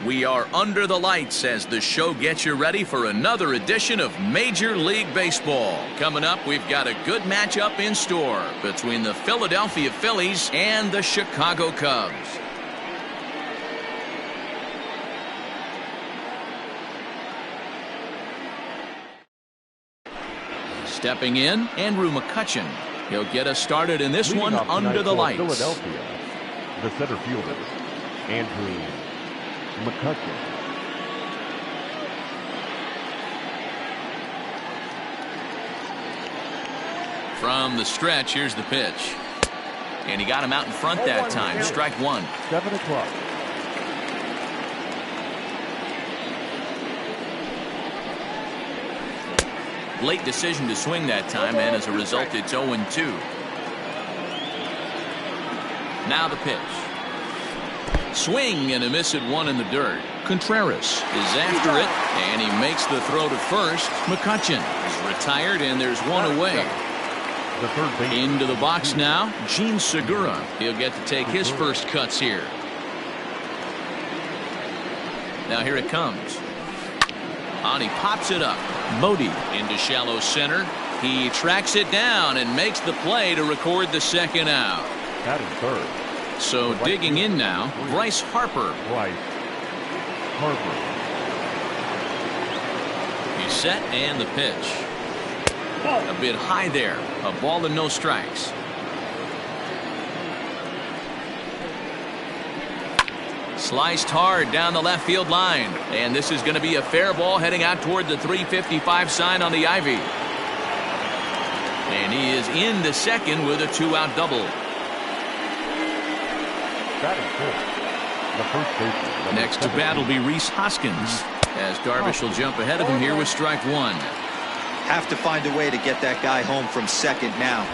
We are under the lights as the show gets you ready for another edition of Major League Baseball. Coming up, we've got a good matchup in store between the Philadelphia Phillies and the Chicago Cubs. Stepping in, Andrew McCutchen. He'll get us started in this one under the lights. Philadelphia, the center fielder, Andrew McCutchen. From the stretch, here's the pitch. And he got him out in front that time. Strike one. 7 o'clock. Late decision to swing that time, and as a result, it's 0-2. Now the pitch. Swing and a miss at one in the dirt. Contreras is after it, and he makes the throw to first. McCutchen is retired, and there's one away. Into the box now, Gene Segura. He'll get to take his first cuts here. Now here it comes. And he pops it up. Bodie into shallow center. He tracks it down and makes the play to record the second out. That is third. So digging in now, Bryce Harper. He's set and the pitch. A bit high there. A ball and no strikes. Sliced hard down the left field line. And this is going to be a fair ball heading out toward the 355 sign on the ivy. And he is in the second with a two-out double. Next to bat will be Rhys Hoskins, as Darvish will jump ahead of him here with strike one. Have to find a way to get that guy home from second now.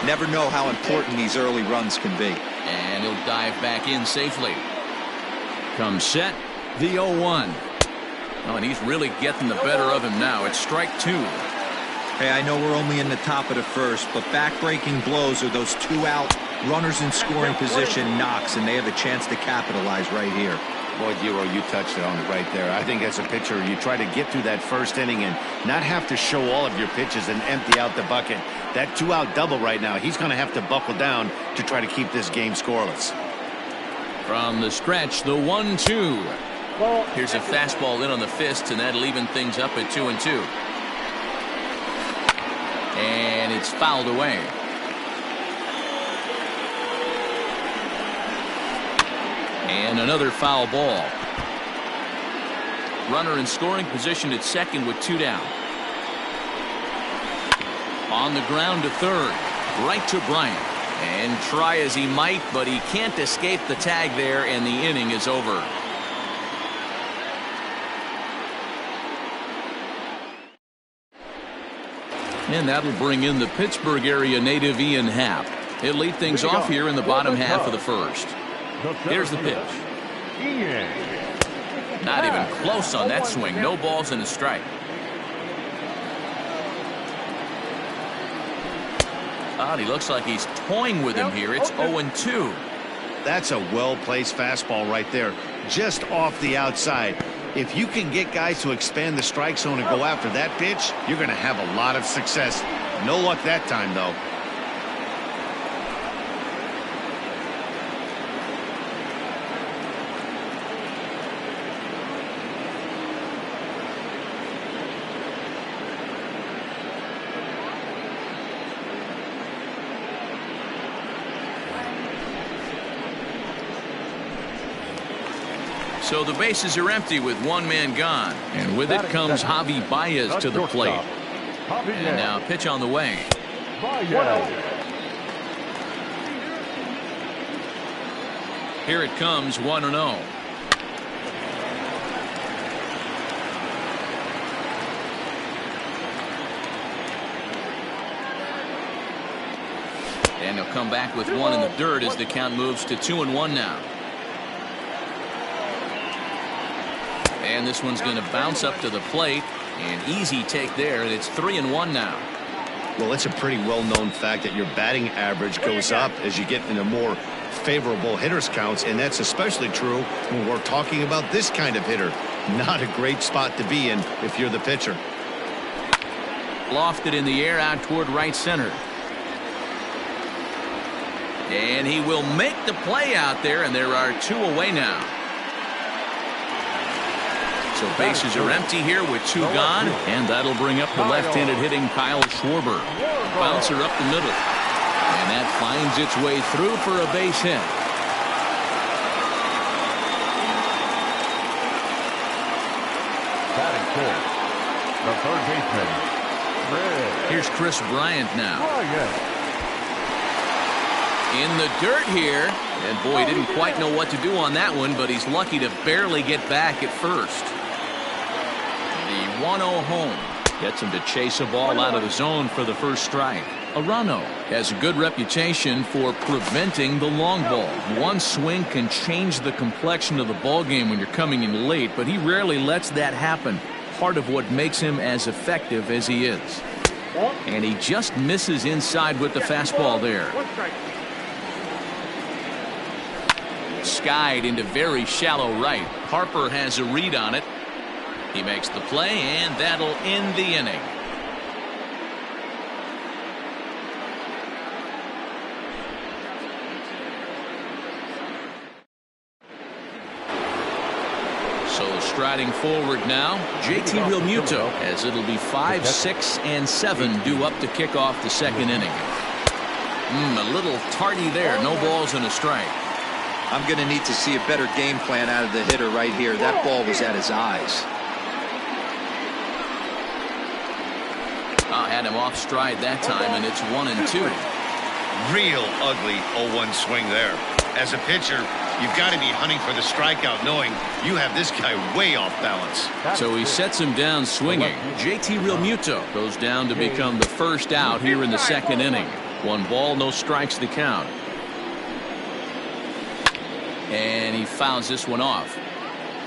Never know how important these early runs can be. And he'll dive back in safely. Comes set, the 0-1. Oh, and he's really getting the better of him now. It's strike two. Hey, I know we're only in the top of the first, but back-breaking blows are those two-out runners in scoring position knocks, and they have a chance to capitalize right here. Boy, Giro, you touched it on it right there. I think as a pitcher, you try to get through that first inning and not have to show all of your pitches and empty out the bucket. That two-out double right now, he's going to have to buckle down to try to keep this game scoreless. From the stretch, the 1-2. Here's a fastball in on the fist, and that'll even things up at 2-2. And it's fouled away. And another foul ball. Runner in scoring position at second with two down. On the ground to third. Right to Bryant. And try as he might, but he can't escape the tag there, and the inning is over. And that'll bring in the Pittsburgh area native Ian Happ. He'll lead things off here in the bottom half of the first. Here's the pitch. Not even close on that swing. No balls and a strike. Oh, he looks like he's toying with him here. It's 0-2. That's a well-placed fastball right there, just off the outside. If you can get guys to expand the strike zone and go after that pitch, you're going to have a lot of success. No luck that time, though. So the bases are empty with one man gone. And with it comes Javi Baez to the plate. And now pitch on the way. Here it comes, 1-0. And he'll come back with one in the dirt as the count moves to 2-1 now. And this one's going to bounce up to the plate. An easy take there, and it's 3-1 now. Well, it's a pretty well-known fact that your batting average goes up as you get into more favorable hitters counts, and that's especially true when we're talking about this kind of hitter. Not a great spot to be in if you're the pitcher. Lofted in the air out toward right center. And he will make the play out there, and there are 2 away now. So bases are empty here with 2 gone, and that'll bring up the left-handed hitting Kyle Schwarber. Bouncer up the middle, and that finds its way through for a base hit. Batting fifth, the third baseman, Chris. Here's Chris Bryant now. Bryant. In the dirt here, and boy, didn't quite know what to do on that one, but he's lucky to barely get back at first. The 1-0 home gets him to chase a ball out of the zone for the first strike. Arano has a good reputation for preventing the long ball. One swing can change the complexion of the ball game when you're coming in late, but he rarely lets that happen. Part of what makes him as effective as he is. And he just misses inside with the fastball there. Skied into very shallow right. Harper has a read on it. He makes the play, and that'll end the inning. So striding forward now, JT Realmuto, as it'll be 5, 6, and 7 due up to kick off the second inning. A little tardy there. No balls and a strike. I'm going to need to see a better game plan out of the hitter right here. That ball was at his eyes. Had him off stride that time, and it's 1-2. Real ugly 0-1 swing there. As a pitcher, you've got to be hunting for the strikeout, knowing you have this guy way off balance. So he sets him down swinging. JT Realmuto goes down to become the first out here in the second inning. 1 ball, no strikes to count. And he fouls this one off.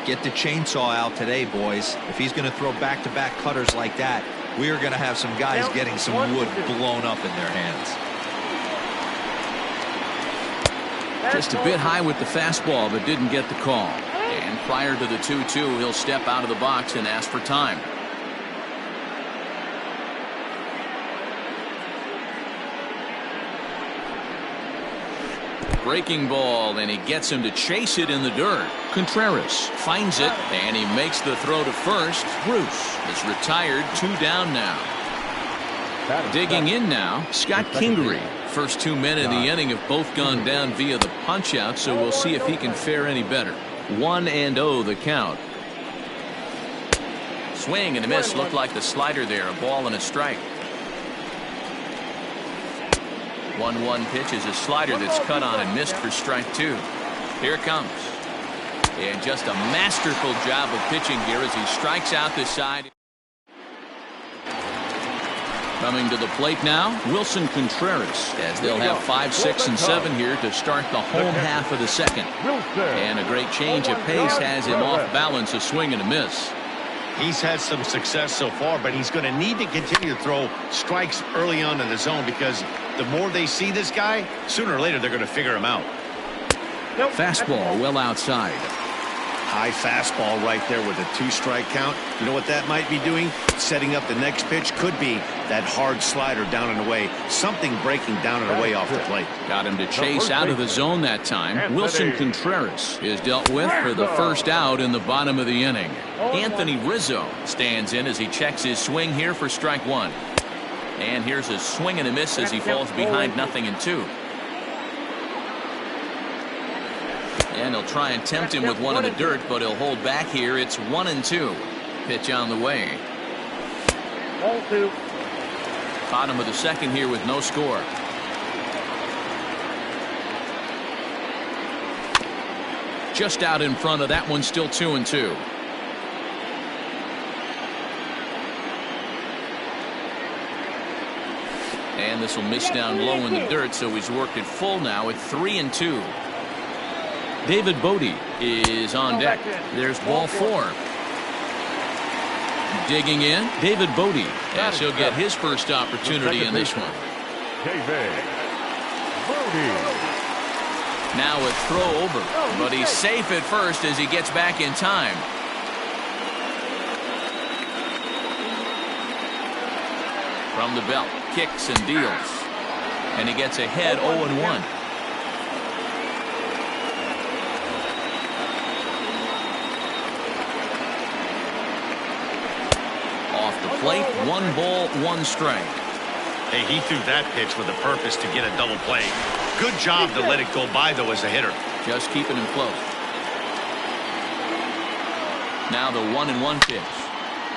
Get the chainsaw out today, boys. If he's going to throw back-to-back cutters like that, we are going to have some guys getting some wood blown up in their hands. Just a bit high with the fastball, but didn't get the call. And prior to the 2-2, he'll step out of the box and ask for time. Breaking ball, and he gets him to chase it in the dirt. Contreras finds it, and he makes the throw to first. Bruce is retired, 2 down now. Digging in now, Scott Kingery. First 2 men in the inning have both gone down via the punch-out, so we'll see if he can fare any better. 1-0 the count. Swing and a miss. Looked like the slider there. A ball and a strike. 1-1 pitch is a slider that's cut on and missed for strike 2. Here it comes. And just a masterful job of pitching here as he strikes out this side. Coming to the plate now, Wilson Contreras, as they'll have 5, 6, and 7 here to start the home half of the second. And a great change of pace has him off balance, a swing and a miss. He's had some success so far, but he's going to need to continue to throw strikes early on in the zone, because the more they see this guy, sooner or later they're going to figure him out. Fastball well outside. High fastball right there with a 2-strike count. You know what that might be doing? Setting up the next pitch. Could be that hard slider down and away. Something breaking down and away off the plate. Got him to chase out of the zone that time. Wilson Contreras is dealt with for the first out in the bottom of the inning. Anthony Rizzo stands in as he checks his swing here for strike 1. And here's a swing and a miss as he falls behind 0-2. And he'll try and tempt him with one in the dirt, but he'll hold back here. It's 1-2. Pitch on the way. 0-2. Bottom of the second here with no score. Just out in front of that one, still 2-2. And this will miss down low in the dirt, so he's worked it full now at 3-2. David Bodie is on deck. There's ball 4. Digging in, David Bodie, as he'll get his first opportunity in this one. David Bodie. Now a throw over, but he's safe at first as he gets back in time. From the belt, kicks and deals. And he gets ahead 0-1. Off the plate, 1 ball, 1 strike. Hey, he threw that pitch with a purpose to get a double play. Good job to let it go by, though, as a hitter. Just keeping him close. Now the 1-1 pitch.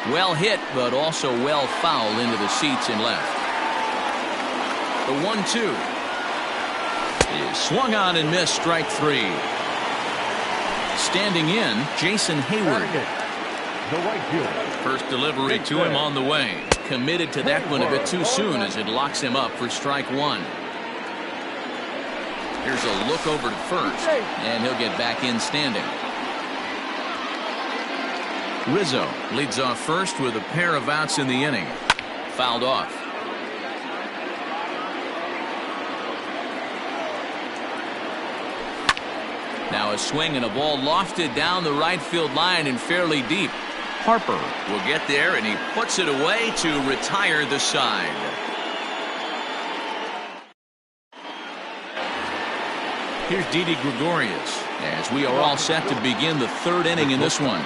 Well hit, but also well fouled into the seats in left. The 1-2 is swung on and missed, strike 3. Standing in, Jason Hayward. The right fielder. First delivery to him on the way. Committed to that one a bit too soon as it locks him up for strike 1. Here's a look over to first, and he'll get back in standing. Rizzo leads off first with a pair of outs in the inning. Fouled off. Now a swing and a ball lofted down the right field line and fairly deep. Harper will get there, and he puts it away to retire the side. Here's Didi Gregorius as we are all set to begin the 3rd inning in this one.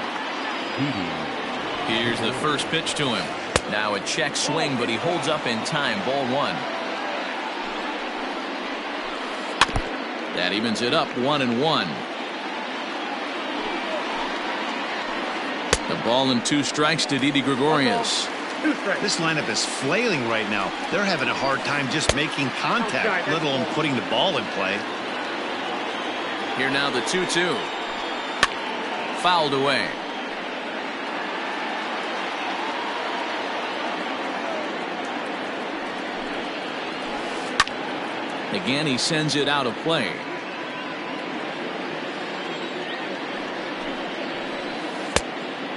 Here's the first pitch to him. Now a check swing, but he holds up in time. Ball 1. That evens it up 1-1. The ball and 2 strikes to Didi Gregorius. This lineup is flailing right now. They're having a hard time just making contact, let alone putting the ball in play. Here now the 2-2. Fouled away. Again, he sends it out of play.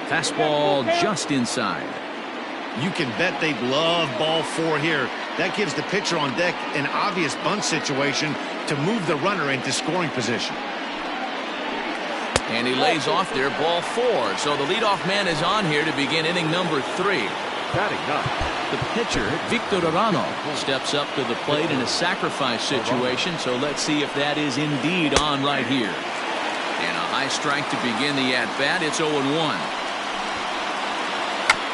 Fastball just inside. You can bet they'd love ball 4 here. That gives the pitcher on deck an obvious bunt situation to move the runner into scoring position. And he lays off there, ball 4. So the leadoff man is on here to begin inning number 3. Batting up. The pitcher, Victor Arano, steps up to the plate in a sacrifice situation. So let's see if that is indeed on right here. And a high strike to begin the at-bat. It's 0-1.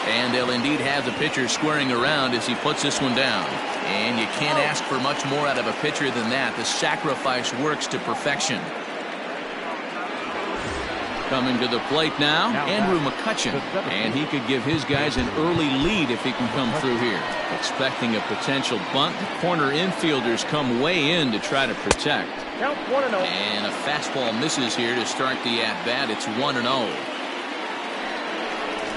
And they'll indeed have the pitcher squaring around as he puts this one down. And you can't ask for much more out of a pitcher than that. The sacrifice works to perfection. Coming to the plate now, Andrew McCutchen. And he could give his guys an early lead if he can come through here. Expecting a potential bunt. The corner infielders come way in to try to protect. And a fastball misses here to start the at-bat. It's 1-0.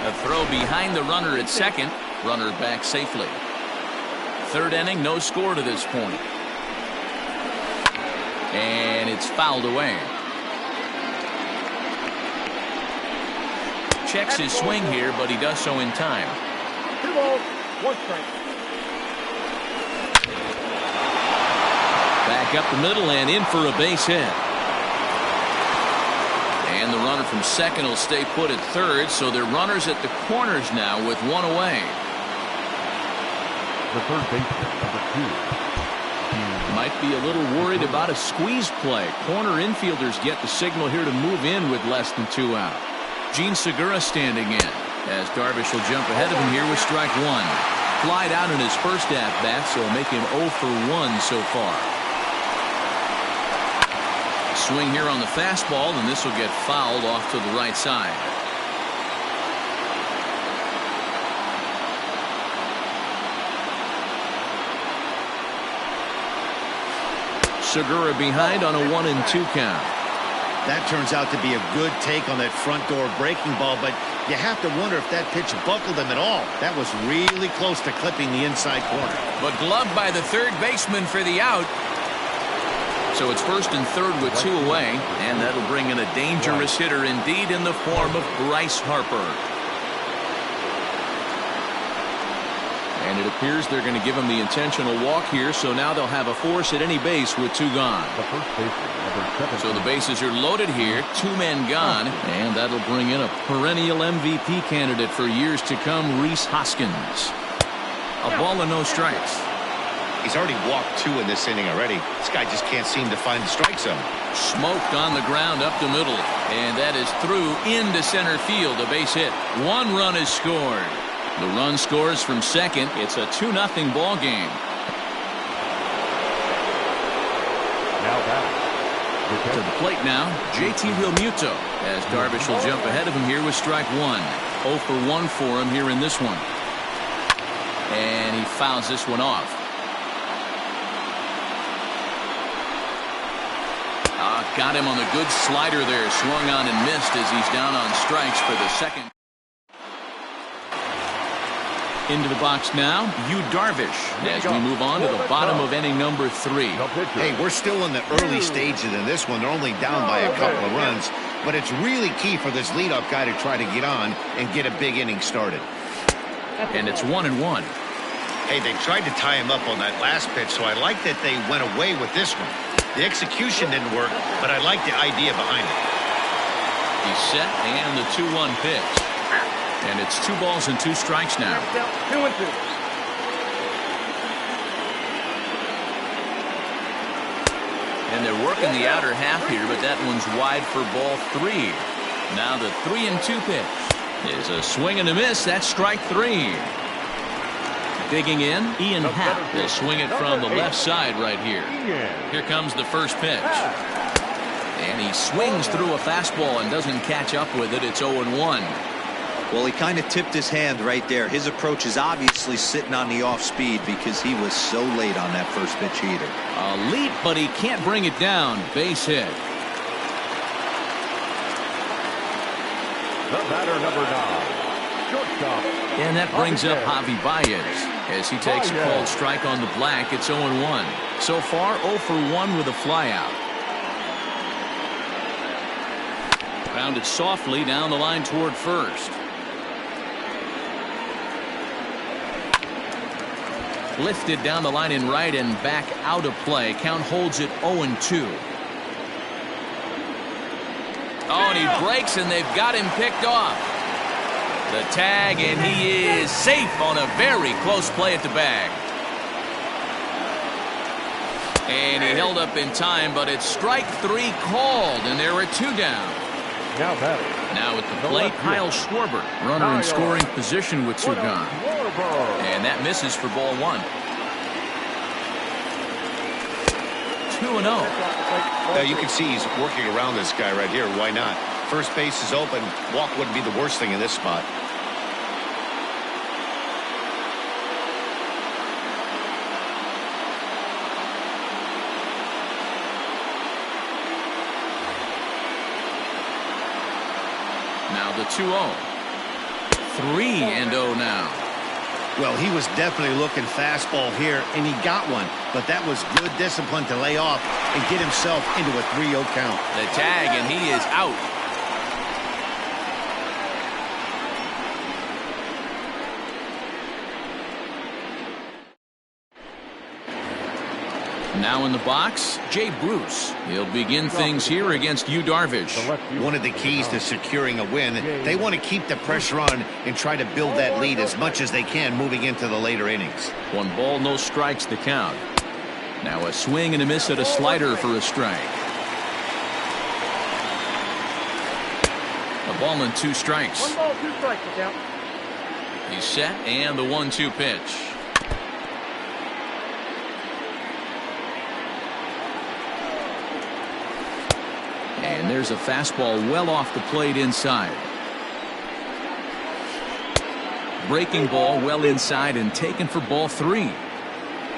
A throw behind the runner at second. Runner back safely. 3rd inning, no score to this point. And it's fouled away. Checks his swing here, but he does so in time. 2 balls, 1 strike. Back up the middle and in for a base hit. And the runner from second will stay put at third, so they're runners at the corners now with 1 away. The third baseman, number 2. Might be a little worried about a squeeze play. Corner infielders get the signal here to move in with less than 2 out. Gene Segura standing in as Darvish will jump ahead of him here with strike 1. Flied out in his first at-bat, so make him 0 for 1 so far. Swing here on the fastball, and this will get fouled off to the right side. Segura behind on a 1-2 count. That turns out to be a good take on that front door breaking ball, but you have to wonder if that pitch buckled him at all. That was really close to clipping the inside corner. But gloved by the third baseman for the out. So it's 1st and 3rd with 2 away, and that'll bring in a dangerous hitter indeed in the form of Bryce Harper. And it appears they're going to give him the intentional walk here, so now they'll have a force at any base with 2 gone. The first baseman, number 17. So the bases are loaded here, 2 men gone, and that'll bring in a perennial MVP candidate for years to come, Rhys Hoskins. A ball and no strikes. He's already walked 2 in this inning already. This guy just can't seem to find the strike zone. Smoked on the ground up the middle, and that is through into center field. A base hit. 1 run is scored. The run scores from second. It's a 2-0 ball game. Now batting. To the plate now, JT Realmuto, as Darvish will jump ahead of him here with strike 1. 0 for 1 for him here in this one. And he fouls this one off. Got him on the good slider there. Swung on and missed as he's down on strikes for the second. Into the box now, Yu Darvish, as we move on to the bottom of inning number 3. Hey, we're still in the early stages in this one. They're only down by a couple of runs, but it's really key for this leadoff guy to try to get on and get a big inning started. And it's 1-1. Hey, they tried to tie him up on that last pitch, so I like that they went away with this one. The execution didn't work, but I like the idea behind it. He's set, and the 2-1 pitch. And it's 2 balls and 2 strikes now. 2-2. And they're working the outer half here, but that one's wide for ball 3. Now the 3-2 pitch is a swing and a miss. That's strike 3. Digging in, Ian Happ will swing it from the left side right here. Here comes the first pitch. And he swings through a fastball and doesn't catch up with it. It's 0-1. Well, he kind of tipped his hand right there. His approach is obviously sitting on the off speed because he was so late on that first pitch heater. A leap, but he can't bring it down. Base hit. The batter, number 9. Shortstop. And that brings up Javi Baez as he takes a called strike on the black. It's 0-1. So far 0 for 1 with a flyout. Grounded softly down the line toward first. Lifted down the line in right and back out of play. Count holds it 0-2. Oh, and he breaks, and they've got him picked off. The tag, and he is safe on a very close play at the bag. And he held up in time, but it's strike 3 called, and there are 2 down. Now batting. Now at the plate, Kyle Schwarber, runner in scoring position with 2 gone. And that misses for ball 1. 2-0. Now you can see he's working around this guy right here. Why not? First base is open. Walk wouldn't be the worst thing in this spot. Now the 2-0. 3-0 now. Well, he was definitely looking fastball here, and he got one. But that was good discipline to lay off and get himself into a 3-0 count. The tag, and he is out. Now in the box, Jay Bruce. He'll begin things here against Yu Darvish. One of the keys to securing a win, they want to keep the pressure on and try to build that lead as much as they can moving into the later innings. 1 ball, no strikes the count. Now a swing and a miss at a slider for a strike. A ball and 2 strikes. 1 ball, 2 strikes, the count. He's set, and the 1-2 pitch. And there's a fastball well off the plate inside. Breaking ball well inside and taken for ball 3.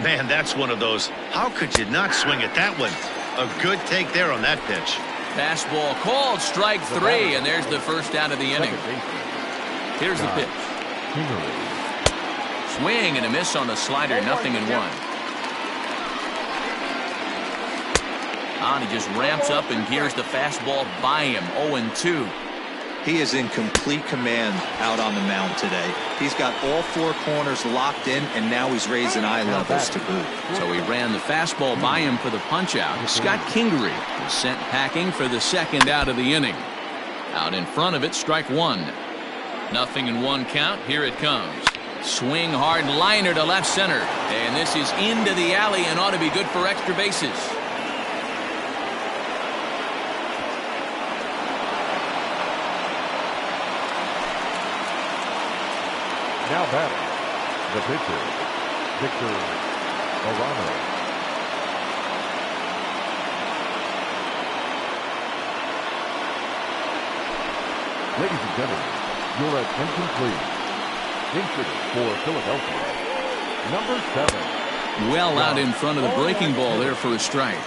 Man, that's one of those. How could you not swing at that one? A good take there on that pitch. Fastball called, strike 3, and there's the first out of the inning. Here's the pitch. Swing and a miss on the slider, 0-1. And he just ramps up and gears the fastball by him. 0-2. He is in complete command out on the mound today. He's got all four corners locked in, and now he's raising eye levels to boot. So he ran the fastball by him for the punch-out. Scott Kingery was sent packing for the second out of the inning. Out in front of it, strike one. 0-1 count. Here it comes. Swing hard liner to left center. And this is into the alley and ought to be good for extra bases. Now batting, the pitcher, Victor Morano. Ladies and gentlemen, your attention please. Incident for Philadelphia, number 7. Well out in front of the breaking ball there for a strike.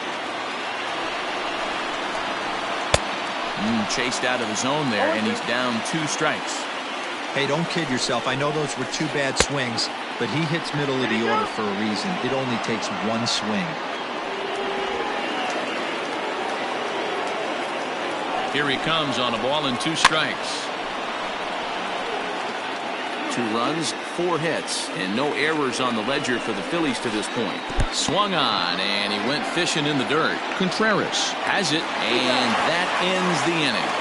Chased out of the zone there, and he's down 2 strikes. Hey, don't kid yourself. I know those were 2 bad swings, but he hits middle of the order for a reason. It only takes 1 swing. Here he comes on a ball and 2 strikes. 2 runs, 4 hits, and no errors on the ledger for the Phillies to this point. Swung on, and he went fishing in the dirt. Contreras has it, and that ends the inning.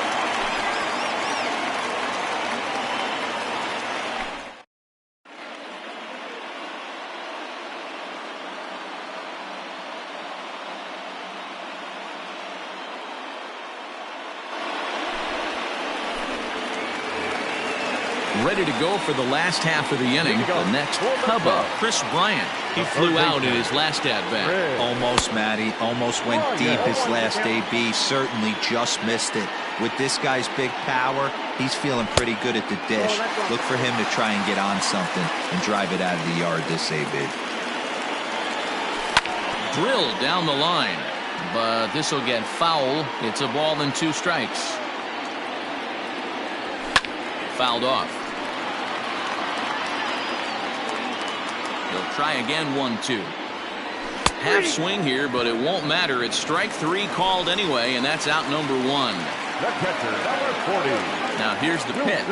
Ready to go for the last half of the inning. The next Cub up, Chris Bryant. He flew out in his last at-bat. Almost, Matty. Almost went deep his last AB. Certainly just missed it. With this guy's big power, he's feeling pretty good at the dish. Look for him to try and get on something and drive it out of the yard this AB. Drilled down the line, but this will get foul. It's a ball and 2 strikes. Fouled off. He'll try again, 1-2. Half swing here, but it won't matter. It's strike 3 called anyway, and that's out number 1. The catcher, number 40. Now here's the pitch.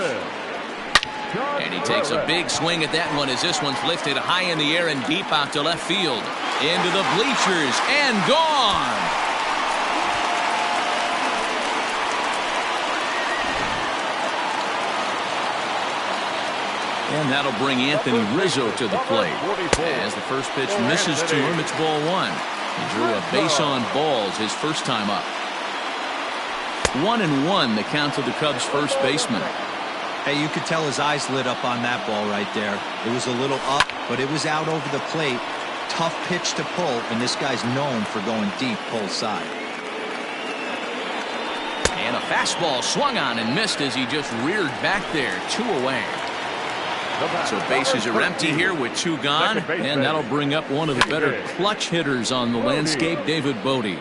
And he takes a big swing at that one as this one's lifted high in the air and deep out to left field. Into the bleachers and gone. And that'll bring Anthony Rizzo to the plate. As the first pitch misses to him, it's ball 1. He drew a base on balls his first time up. 1-1 the count to the Cubs' first baseman. Hey, you could tell his eyes lit up on that ball right there. It was a little up, but it was out over the plate. Tough pitch to pull, and this guy's known for going deep pull side. And a fastball swung on and missed as he just reared back there. 2 away. So bases are empty here with 2 gone, and that'll bring up one of the better clutch hitters on the landscape, David Bodie.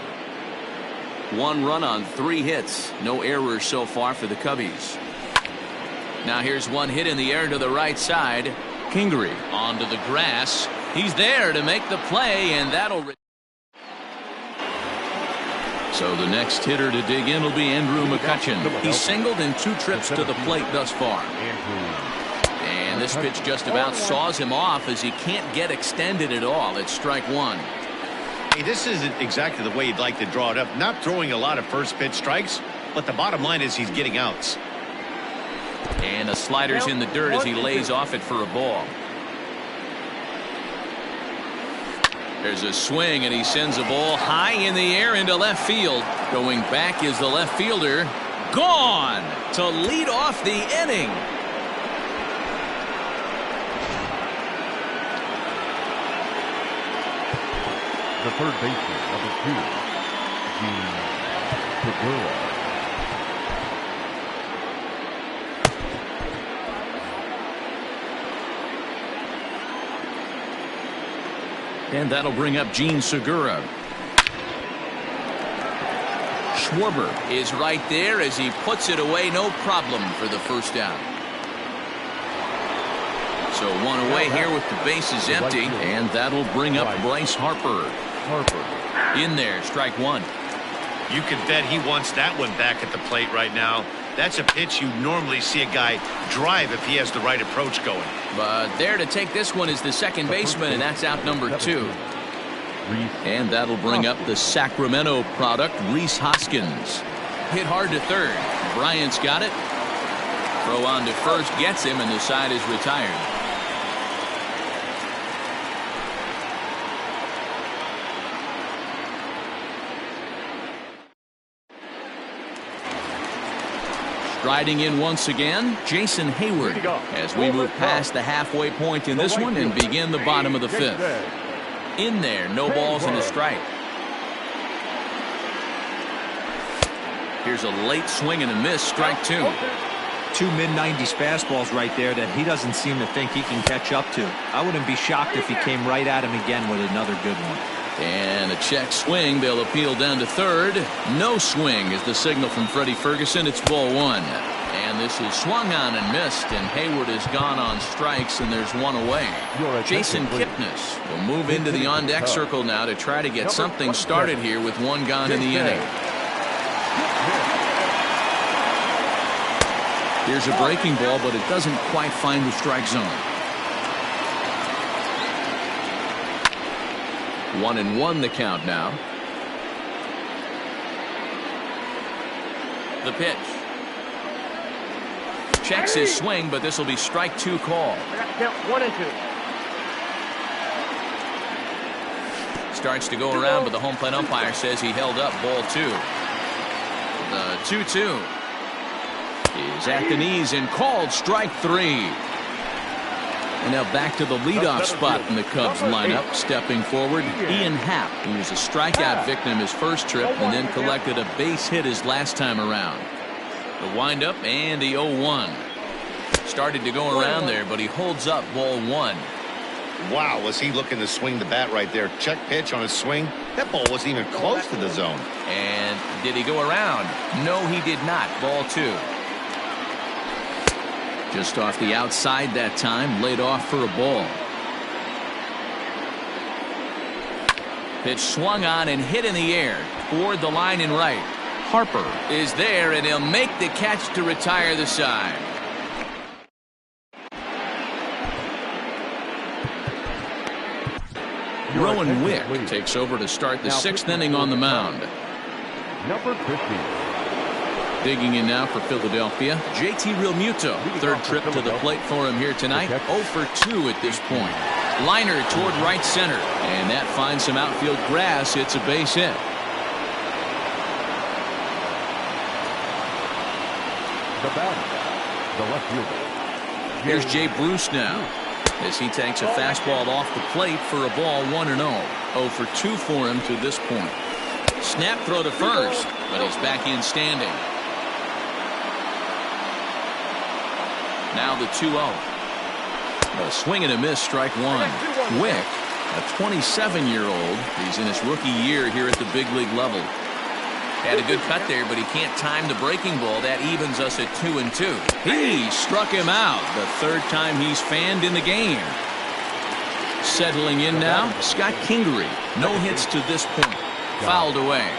1 run on 3 hits. No errors so far for the Cubbies. Now here's 1 hit in the air to the right side. Kingery onto the grass. He's there to make the play, and that'll... So the next hitter to dig in will be Andrew McCutchen. He's singled in 2 trips to the plate thus far. And this pitch just about saws him off as he can't get extended at all. It's strike 1. Hey, this isn't exactly the way you'd like to draw it up. Not throwing a lot of first pitch strikes, but the bottom line is he's getting outs. And the slider's in the dirt as he lays off it for a ball. There's a swing, and he sends a ball high in the air into left field. Going back is the left fielder. Gone to lead off the inning. The third baseman, number 2, Gene Segura. And that'll bring up Gene Segura. Schwarber is right there as he puts it away. No problem for the first down. So 1 away here with the bases empty, and that'll bring up Bryce Harper. In there, strike 1. You can bet he wants that one back at the plate right now. That's a pitch you normally see a guy drive if he has the right approach going. But there to take this one is the second baseman, and that's out number 2. And that'll bring up the Sacramento product, Rhys Hoskins. Hit hard to third. Bryant's got it. Throw on to first gets him, and the side is retired. Striding in once again, Jason Hayward, as we move past the halfway point in this one and begin the bottom of the 5th. In there, no balls and a strike. Here's a late swing and a miss, strike 2. 2 mid-90s fastballs right there that he doesn't seem to think he can catch up to. I wouldn't be shocked if he came right at him again with another good one. And a check swing. They'll appeal down to third. No swing is the signal from Freddie Ferguson. It's ball 1. And this is swung on and missed, and Hayward is gone on strikes, and there's one away. Jason Kipnis will move into the on-deck circle now to try to get something started here with one gone in the inning. Here's a breaking ball, but it doesn't quite find the strike zone. 1-1 the count now. The pitch. Checks his swing, but this will be strike 2 call. 1-2. Starts to go around, but the home plate umpire says he held up, ball 2. The 2-2 is at the knees and called, strike 3. And now back to the leadoff spot in the Cubs lineup. Stepping forward, Ian Happ, who was a strikeout victim his first trip and then collected a base hit his last time around. The windup and the 0-1. Started to go around there, but he holds up, ball 1. Wow, was he looking to swing the bat right there? Check pitch on his swing. That ball wasn't even close to the zone. And did he go around? No, he did not. Ball 2. Just off the outside that time, laid off for a ball. Pitch swung on and hit in the air toward the line and right. Harper is there, and he'll make the catch to retire the side. Rowan Wick takes over to start the 6th inning on the mound. Number 50. Digging in now for Philadelphia, JT Realmuto. 3rd trip to the plate for him here tonight. 0 for 2 at this point. Liner toward right center, and that finds some outfield grass. It's a base hit. The batter, the left fielder. Here's Jay Bruce now, as he takes a fastball off the plate for a ball, 1-0. 0 for 2 for him to this point. Snap throw to first, but he's back in standing. Now the 2-0. A swing and a miss, strike 1. Wick, a 27-year-old. He's in his rookie year here at the big league level. Had a good cut there, but he can't time the breaking ball. That evens us at 2-2. He struck him out, the 3rd time he's fanned in the game. Settling in now, Scott Kingery. No hits to this point. Fouled away.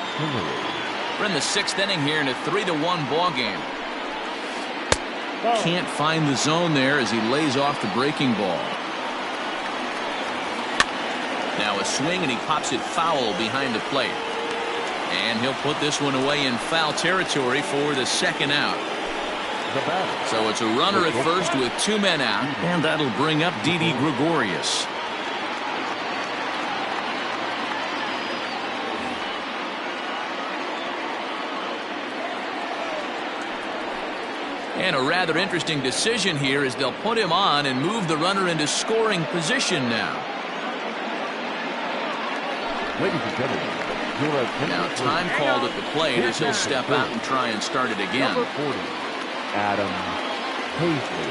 We're in the 6th inning here in a 3-1 ball game. Can't find the zone there as he lays off the breaking ball. Now a swing, and he pops it foul behind the plate. And he'll put this one away in foul territory for the 2nd out. So it's a runner at first with 2 men out, and that'll bring up Didi Gregorius. And a rather interesting decision here as they'll put him on and move the runner into scoring position now. Ladies and gentlemen, now time called at the plate as he'll step out and try and start it again. Number 40, Adam Hazley.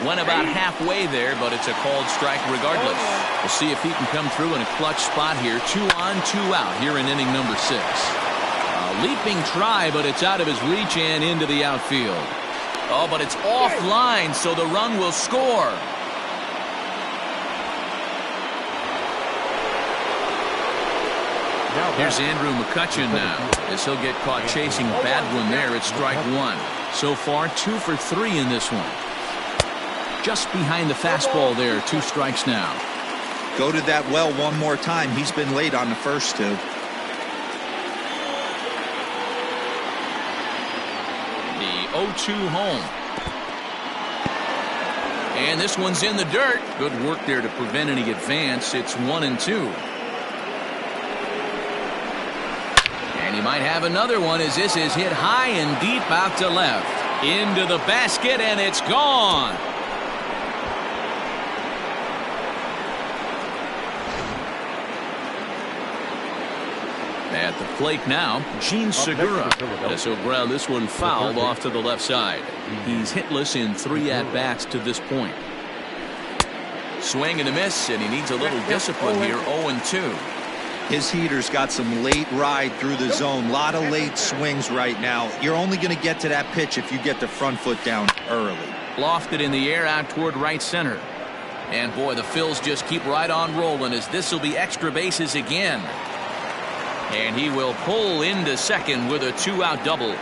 Went about halfway there, but it's a called strike regardless. We'll see if he can come through in a clutch spot here. 2 on, 2 out here in inning number 6. A leaping try, but it's out of his reach and into the outfield. Oh, but it's offline, so the run will score. Now Here's Andrew McCutcheon now, as he'll get caught chasing a bad one there at strike one. So far, 2 for 3 in this one. Just behind the fastball there, 2 strikes now. Go to that well one more time. He's been late on the first 2. The 0-2 home. And this one's in the dirt. Good work there to prevent any advance. It's 1-2. And he might have another one as this is hit high and deep out to left. Into the basket, and it's gone. At the plate now, Gene Segura, as he'll ground this one fouled off to the left side. He's hitless in 3 at-bats to this point. Swing and a miss, and he needs a little discipline here, 0-2. His heater's got some late ride through the zone. A lot of late swings right now. You're only going to get to that pitch if you get the front foot down early. Lofted in the air out toward right center. And boy, the Phils just keep right on rolling as this will be extra bases again. And he will pull into second with a 2-out double.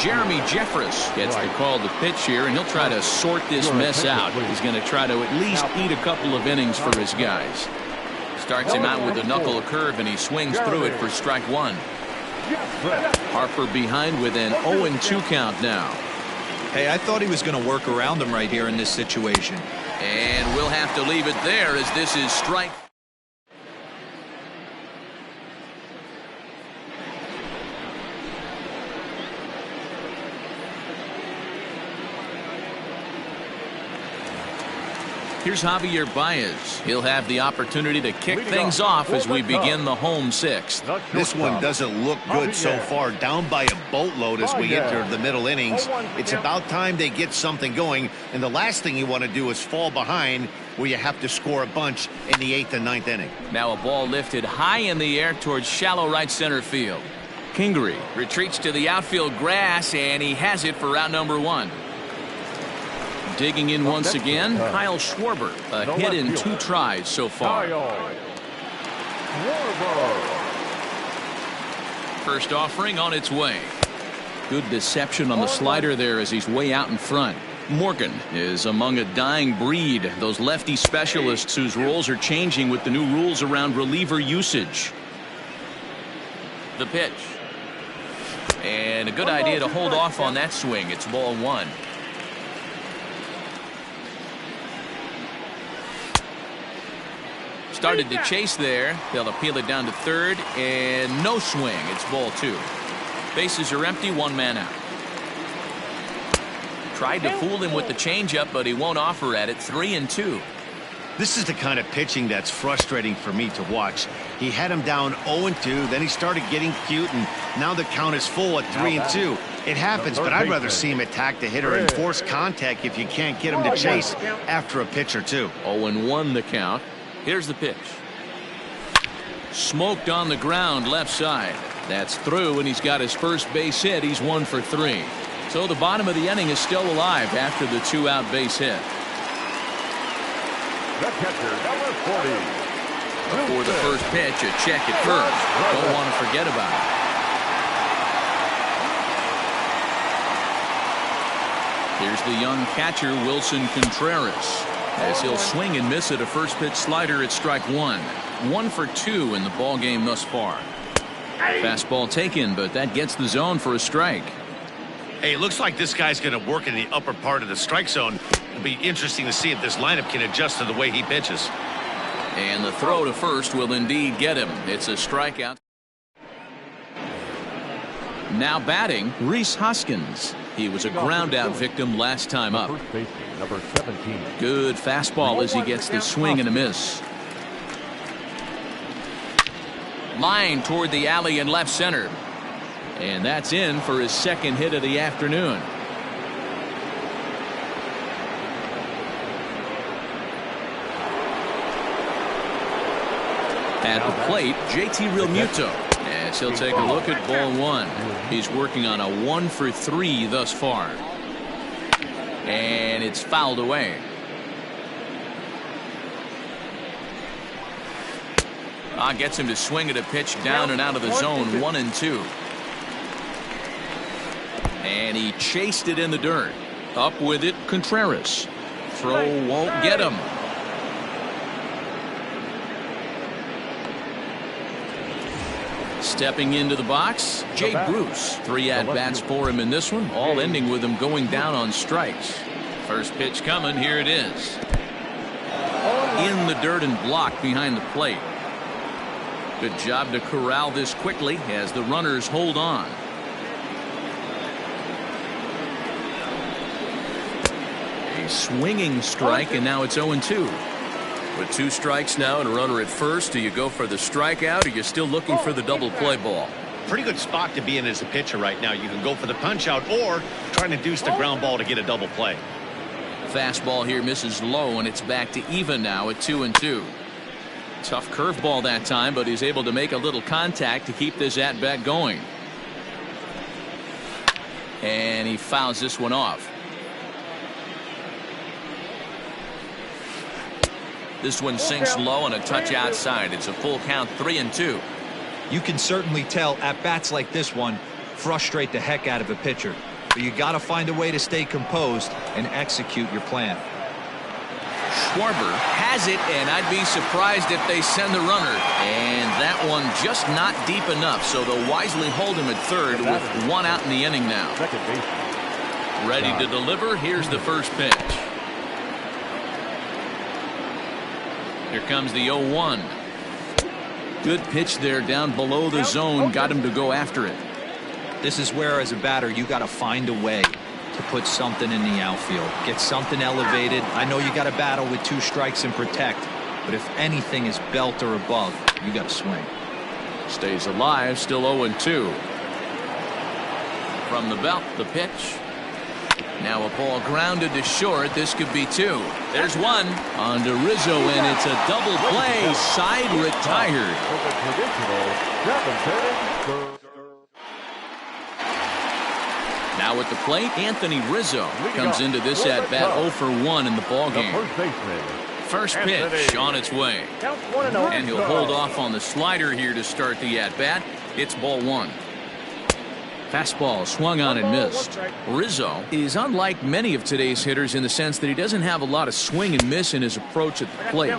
Jeremy Jeffress gets the call to pitch here, and he'll try to sort this mess out. He's going to try to at least eat a couple of innings for his guys. Starts him out with a knuckle curve, and he swings through it for strike one. Harper behind with an 0-2 count now. Hey, I thought he was going to work around him right here in this situation. And we'll have to leave it there as this is strike. Here's Javier Baez. He'll have the opportunity to kick things off as we begin the home 6th. This one doesn't look good so far. Down by a boatload as we enter the middle innings. It's about time they get something going. And the last thing you want to do is fall behind where you have to score a bunch in the 8th and 9th inning. Now a ball lifted high in the air towards shallow right center field. Kingery retreats to the outfield grass, and he has it for out number 1. Digging in once again, Kyle Schwarber, a hit in 2 tries so far. First offering on its way. Good deception on the slider there as he's way out in front. Morgan is among a dying breed, those lefty specialists whose roles are changing with the new rules around reliever usage. The pitch. And a good idea to hold off on that swing. It's ball 1. Started to chase there. They'll appeal it down to third, and no swing. It's ball 2. Bases are empty, 1 man out. Tried to fool him with the changeup, but he won't offer at it. 3-2. This is the kind of pitching that's frustrating for me to watch. He had him down 0-2, then he started getting cute, and now the count is full at 3-2. It happens, but I'd rather see him attack the hitter and force contact if you can't get him to chase after a pitch or 2. 0-1 the count. Here's the pitch. Smoked on the ground left side. That's through, and he's got his first base hit. He's 1 for 3. So the bottom of the inning is still alive after the 2-out base hit. The catcher, number 40. Before the first pitch, a check at first. Don't want to forget about it. Here's the young catcher, Wilson Contreras, as he'll swing and miss at a first pitch slider at strike 1. 1 for 2 in the ball game thus far. Fastball taken, but that gets the zone for a strike. Hey, it looks like this guy's going to work in the upper part of the strike zone. It'll be interesting to see if this lineup can adjust to the way he pitches. And the throw to first will indeed get him. It's a strikeout. Now batting, Rhys Hoskins. He was a ground-out victim last time up. First baseman, number 17. Good fastball as he gets the swing and a miss. Line toward the alley in left center. And that's in for his second hit of the afternoon. At the plate, JT Realmuto, as he'll take a look at ball 1. He's working on a 1 for 3 thus far. And it's fouled away. Gets him to swing at a pitch down and out of the zone. 1-2. And he chased it in the dirt. Up with it, Contreras. Throw won't get him. Stepping into the box, Jay Bruce. 3 at-bats for him in this one, all ending with him going down on strikes. First pitch coming, here it is. In the dirt and blocked behind the plate. Good job to corral this quickly as the runners hold on. A swinging strike, and now it's 0-2. With 2 strikes now and a runner at first, do you go for the strikeout or you're still looking for the double play ball? Pretty good spot to be in as a pitcher right now. You can go for the punch out or try to deuce the ground ball to get a double play. Fastball here misses low, and it's back to even now at 2-2. Tough curveball that time, but he's able to make a little contact to keep this at bat going. And he fouls this one off. This one sinks low and a touch outside. It's a full count, 3-2. You can certainly tell at bats like this one frustrate the heck out of a pitcher. But you got to find a way to stay composed and execute your plan. Schwarber has it, and I'd be surprised if they send the runner. And that one just not deep enough, so they'll wisely hold him at third with 1 out in the inning now. Ready to deliver. Here's the first pitch. Here comes the 0-1. Good pitch there down below the zone. Got him to go after it. This is where, as a batter, you got to find a way to put something in the outfield. Get something elevated. I know you got to battle with 2 strikes and protect, but if anything is belt or above, you got to swing. Stays alive, still 0-2. From the belt, the pitch. Now a ball grounded to short. This could be 2. There's 1 on to Rizzo, and it's a double play. Side retired. Now at the plate, Anthony Rizzo comes into this at bat 0 for 1 in the ballgame. First pitch on its way. And he'll hold off on the slider here to start the at bat. It's ball 1. Fastball swung on and missed. Rizzo is unlike many of today's hitters in the sense that he doesn't have a lot of swing and miss in his approach at the plate.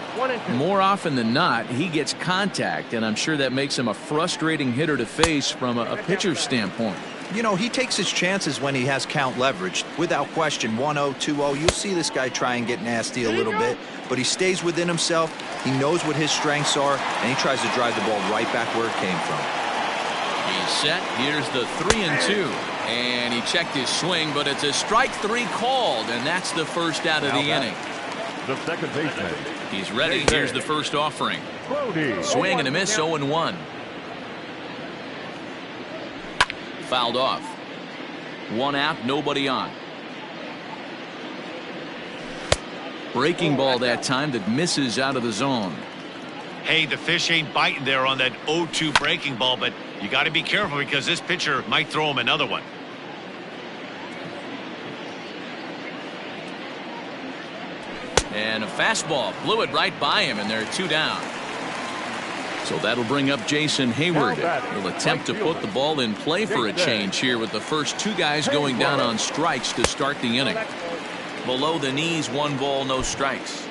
More often than not, he gets contact, and I'm sure that makes him a frustrating hitter to face from a pitcher's standpoint. You know, he takes his chances when he has count leverage. Without question, 1-0, 2-0, you'll see this guy try and get nasty a little bit, but he stays within himself. He knows what his strengths are, and he tries to drive the ball right back where it came from. He's set. Here's the 3-2. And he checked his swing, but it's a strike 3 called, and that's the first out of the inning. The second baseman. He's ready. Here's the first offering. Swing and a miss, 0-1. Fouled off. 1 out, nobody on. Breaking ball that time that misses out of the zone. Hey, the fish ain't biting there on that 0-2 breaking ball, but you got to be careful because this pitcher might throw him another one. And a fastball blew it right by him, and there are 2 down. So that'll bring up Jason Hayward. He'll attempt to put the ball in play for a change here with the first 2 guys going down on strikes to start the inning. Below the knees, 1 ball, no strikes.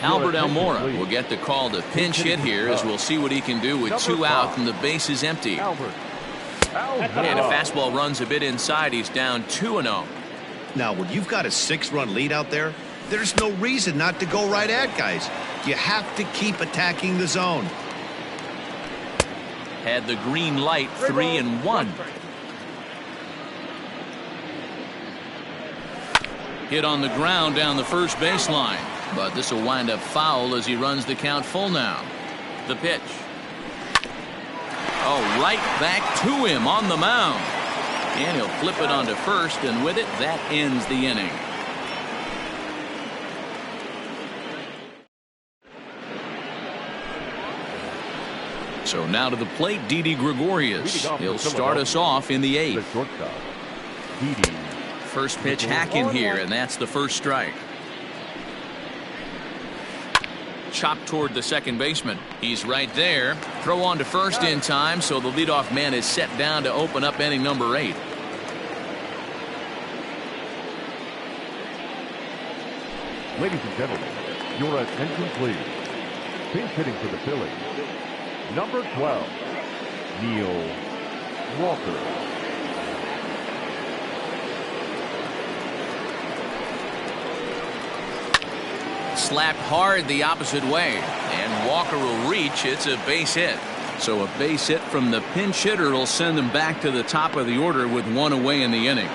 Albert Almora will get the call to pinch hit here as we'll see what he can do with 2 out and the base is empty. And a fastball runs a bit inside. He's down 2-0. Now, when you've got a 6-run lead out there, there's no reason not to go right at guys. You have to keep attacking the zone. Had the green light, 3-1. Hit on the ground down the first baseline. But this will wind up foul as he runs the count full now. The pitch. Oh, right back to him on the mound. And he'll flip it onto first, and with it, that ends the inning. So now to the plate, Didi Gregorius. He'll start us off in the 8th. First pitch hack in here, and that's the first strike. chopped toward the second baseman. He's right there. Throw on to first in time, so the leadoff man is set down to open up inning number 8. Ladies and gentlemen, your attention please. Pinch hitting for the Phillies, number 12, Neil Walker. Slapped hard the opposite way, and Walker will reach. It's a base hit. So a base hit from the pinch hitter will send them back to the top of the order with 1 away in the inning.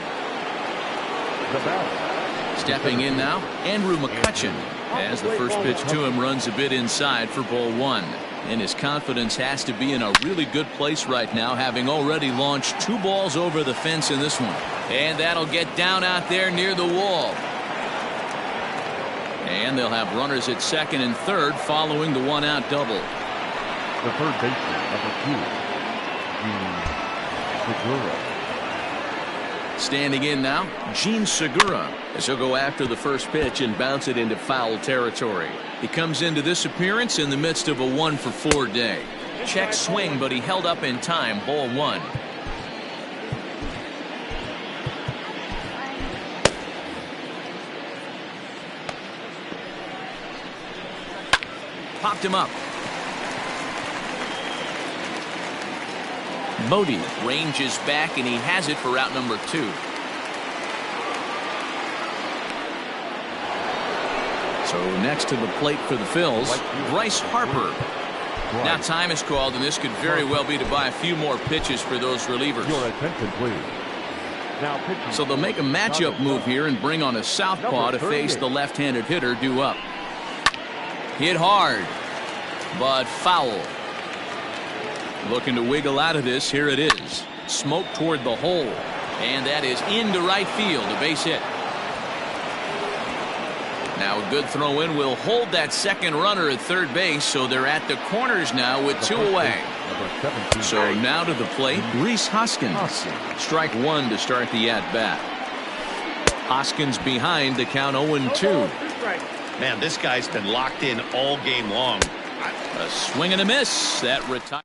Stepping in now, Andrew McCutchen, as the first pitch to him runs a bit inside for ball 1. And his confidence has to be in a really good place right now, having already launched 2 balls over the fence in this one. And that'll get down out there near the wall. And they'll have runners at second and third following the 1-out double. The third baseman, number 2, Gene Segura. Standing in now, Gene Segura, as he'll go after the first pitch and bounce it into foul territory. He comes into this appearance in the midst of a 1-for-4 day. Check swing, but he held up in time. Ball 1. Popped him up. Bodie ranges back, and he has it for out number 2. So next to the plate for the Phils, Bryce Harper. Now time is called, and this could very well be to buy a few more pitches for those relievers. Your attention, please. So they'll make a matchup move here and bring on a southpaw to face the left-handed hitter due up. Hit hard, but foul. Looking to wiggle out of this. Here it is. Smoke toward the hole, and that is into right field. A base hit. Now a good throw in will hold that second runner at third base, so they're at the corners now with 2 away. So now to the plate, Rhys Hoskins. Strike 1 to start the at-bat. Hoskins behind the count 0-2. Man, this guy's been locked in all game long. A swing and a miss. That retires.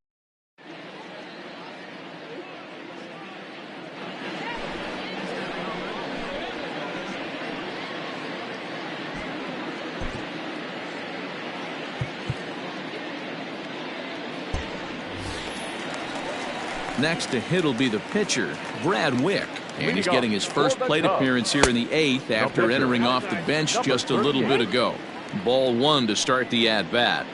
Next to hit will be the pitcher, Brad Wick. And he's getting his first plate appearance here in the 8th after entering off the bench just a little bit ago. Ball 1 to start the at-bat.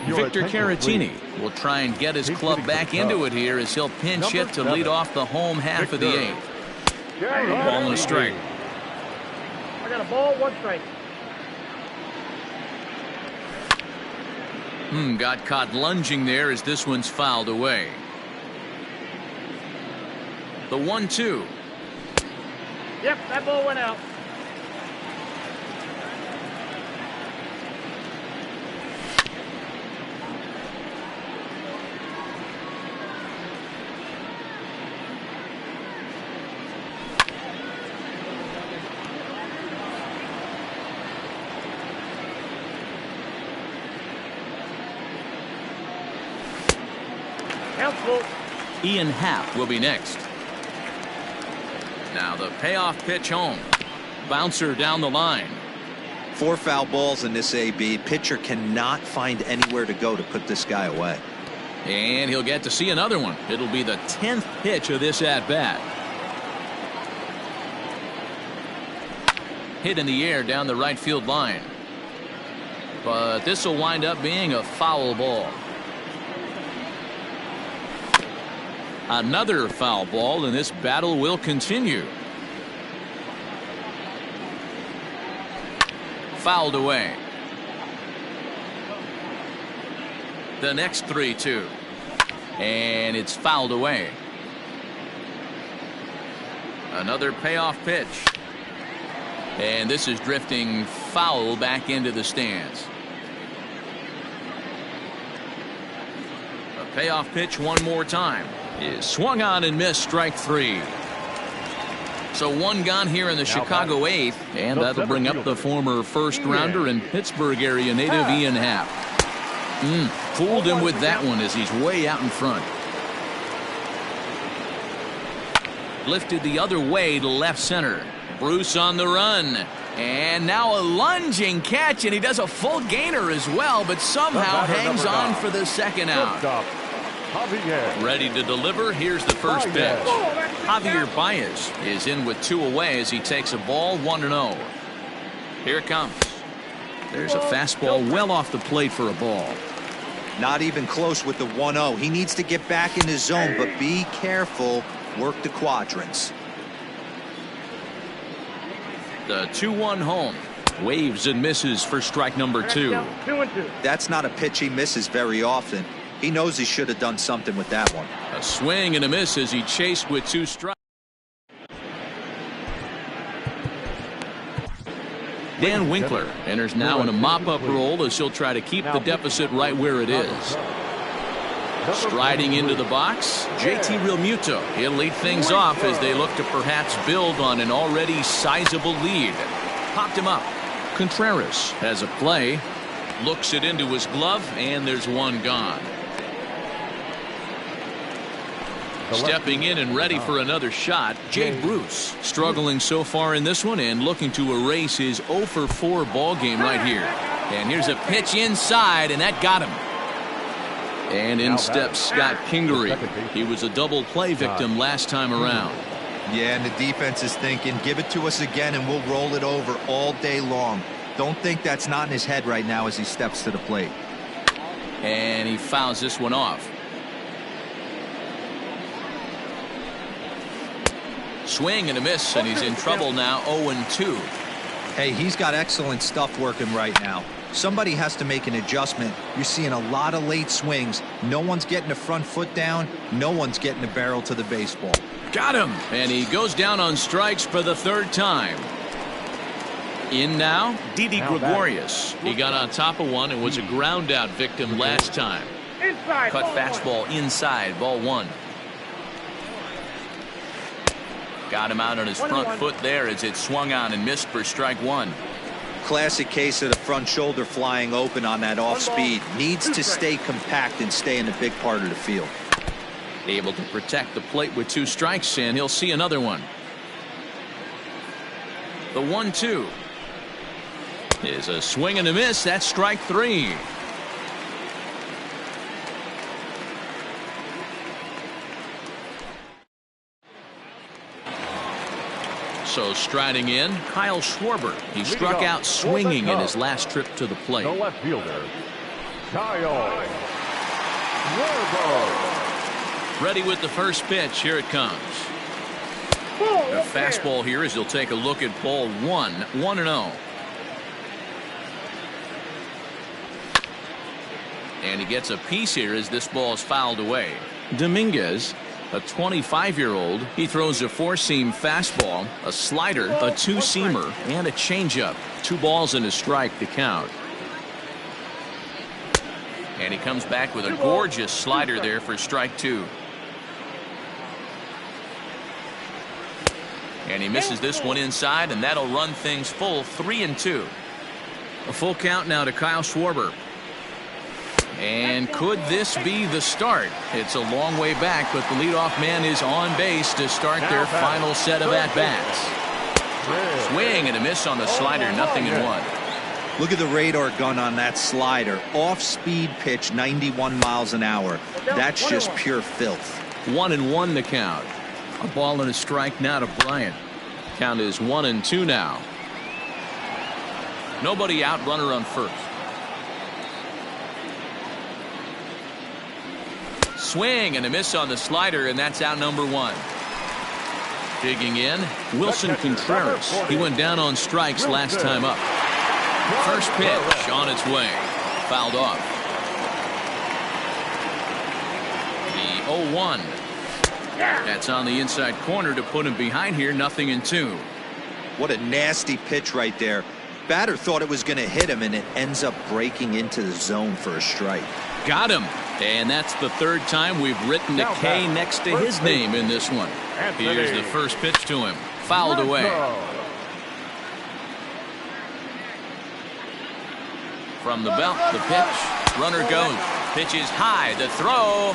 Victor Caratini will try and get his club back into it here as he'll pinch hit to lead off the home half of the 8th. A ball and a strike. I got a ball, 1 strike. Got caught lunging there as this one's fouled away. The 1-2. Yep, that ball went out. Ian Happ will be next. Now the payoff pitch home. Bouncer down the line. 4 foul balls in this AB. Pitcher cannot find anywhere to go to put this guy away. And he'll get to see another one. It'll be the 10th pitch of this at-bat. Hit in the air down the right field line. But this will wind up being a foul ball. Another foul ball, and this battle will continue. Fouled away. The next 3-2. And it's fouled away. Another payoff pitch. And this is drifting foul back into the stands. A payoff pitch one more time. Is swung on and missed. Strike 3. So one gone here in the Chicago 8th, and that'll bring up the former first-rounder and Pittsburgh area native Ian Happ. Fooled him with that one as he's way out in front. Lifted the other way to left center. Bruce on the run. And now a lunging catch, and he does a full gainer as well, but somehow hangs on for the second out. Ready to deliver. Here's the first pitch. Javier Baez is in with 2 away as he takes a ball 1-0. Here it comes. There's a fastball well off the plate for a ball. Not even close with the 1-0. He needs to get back in his zone, but be careful. Work the quadrants. The 2-1 home. Waves and misses for strike number 2. That's not a pitch he misses very often. He knows he should have done something with that one. A swing and a miss as he chased with 2 strikes. Dan Winkler enters now in a mop-up role as he'll try to keep the deficit right where it is. Striding into the box, JT Realmuto. He'll lead things off as they look to perhaps build on an already sizable lead. Popped him up. Contreras has a play. Looks it into his glove, and there's one gone. Stepping in and ready for another shot, Jay Bruce. Struggling so far in this one and looking to erase his 0 for 4 ball game right here. And here's a pitch inside, and that got him. And in steps Scott Kingery. He was a double play victim last time around. Yeah, and the defense is thinking, give it to us again and we'll roll it over all day long. Don't think that's not in his head right now as he steps to the plate. And he fouls this one off. Swing and a miss, and he's in trouble now, 0-2. Hey, he's got excellent stuff working right now. Somebody has to make an adjustment. You're seeing a lot of late swings. No one's getting the front foot down. No one's getting the barrel to the baseball. Got him! And he goes down on strikes for the 3rd time. In now, Didi Gregorius. He got on top of one and was a ground out victim last time. Cut fastball inside, ball 1. Got him out on his front foot there as it swung on and missed for strike 1. Classic case of the front shoulder flying open on that off speed. Needs to stay compact and stay in the big part of the field. Able to protect the plate with 2 strikes, and he'll see another one. The 1-2 is a swing and a miss. That's strike 3. So striding in, Kyle Schwarber. He struck out swinging in his last trip to the plate. The left fielder, Kyle Schwarber. Ready with the first pitch. Here it comes. A fastball here as he'll take a look at ball 1, 1-0. And he gets a piece here as this ball is fouled away. Dominguez, a 25-year-old, he throws a 4-seam fastball, a slider, a 2-seamer, and a changeup. 2 balls and a strike to count. And he comes back with a gorgeous slider there for strike 2. And he misses this one inside, and that'll run things full, 3-2. A full count now to Kyle Schwarber. And could this be the start? It's a long way back, but the leadoff man is on base to start their final set of at-bats. Swing and a miss on the slider, 0-1. Look at the radar gun on that slider. Off-speed pitch, 91 miles an hour. That's just pure filth. 1-1 the count. A ball and a strike now to Bryant. Count is 1-2 now. Nobody out, runner on first. Swing and a miss on the slider, and that's out number 1. Digging in, Wilson Contreras. He went down on strikes last time up. First pitch on its way. Fouled off. The 0-1. That's on the inside corner to put him behind here, 0-2. What a nasty pitch right there. Batter thought it was going to hit him, and it ends up breaking into the zone for a strike. Got him. And that's the 3rd time we've written a K next to his name in this one. Here's the first pitch to him. fouled away. From the belt, the pitch. Runner goes. Pitch is high. The throw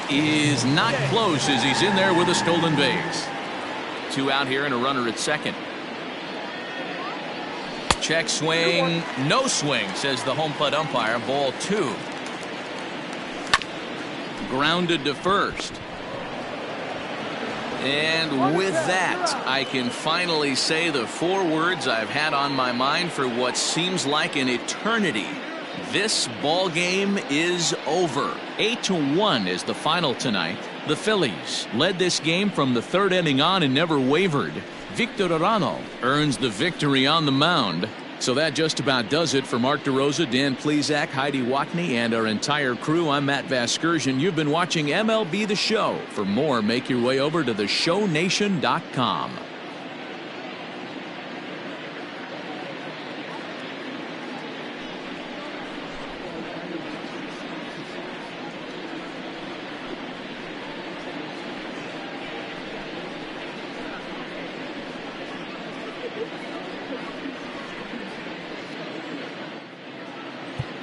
is not close as he's in there with a stolen base. 2 out here and a runner at second. Check swing. No swing, says the home plate umpire. Ball 2. Grounded to first. And with that, I can finally say the 4 words I've had on my mind for what seems like an eternity. This ball game is over. 8-1 is the final tonight. The Phillies led this game from the 3rd inning on and never wavered. Victor Arano earns the victory on the mound. So that just about does it for Mark DeRosa, Dan Plesac, Heidi Watney, and our entire crew. I'm Matt Vasgersian. You've been watching MLB The Show. For more, make your way over to theshownation.com.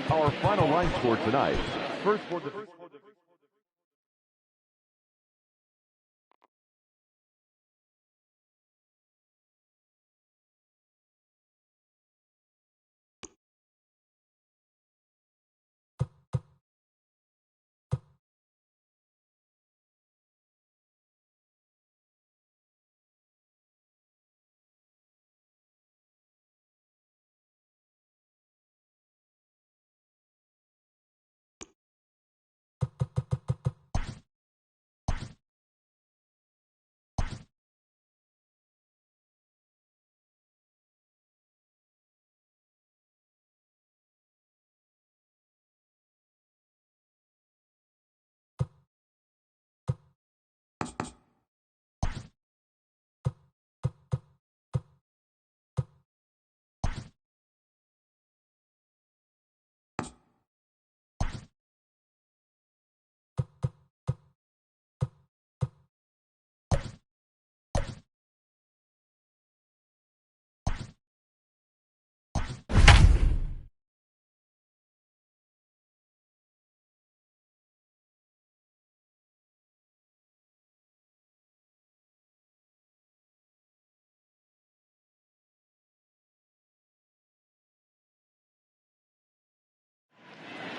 Our final line score tonight. First for the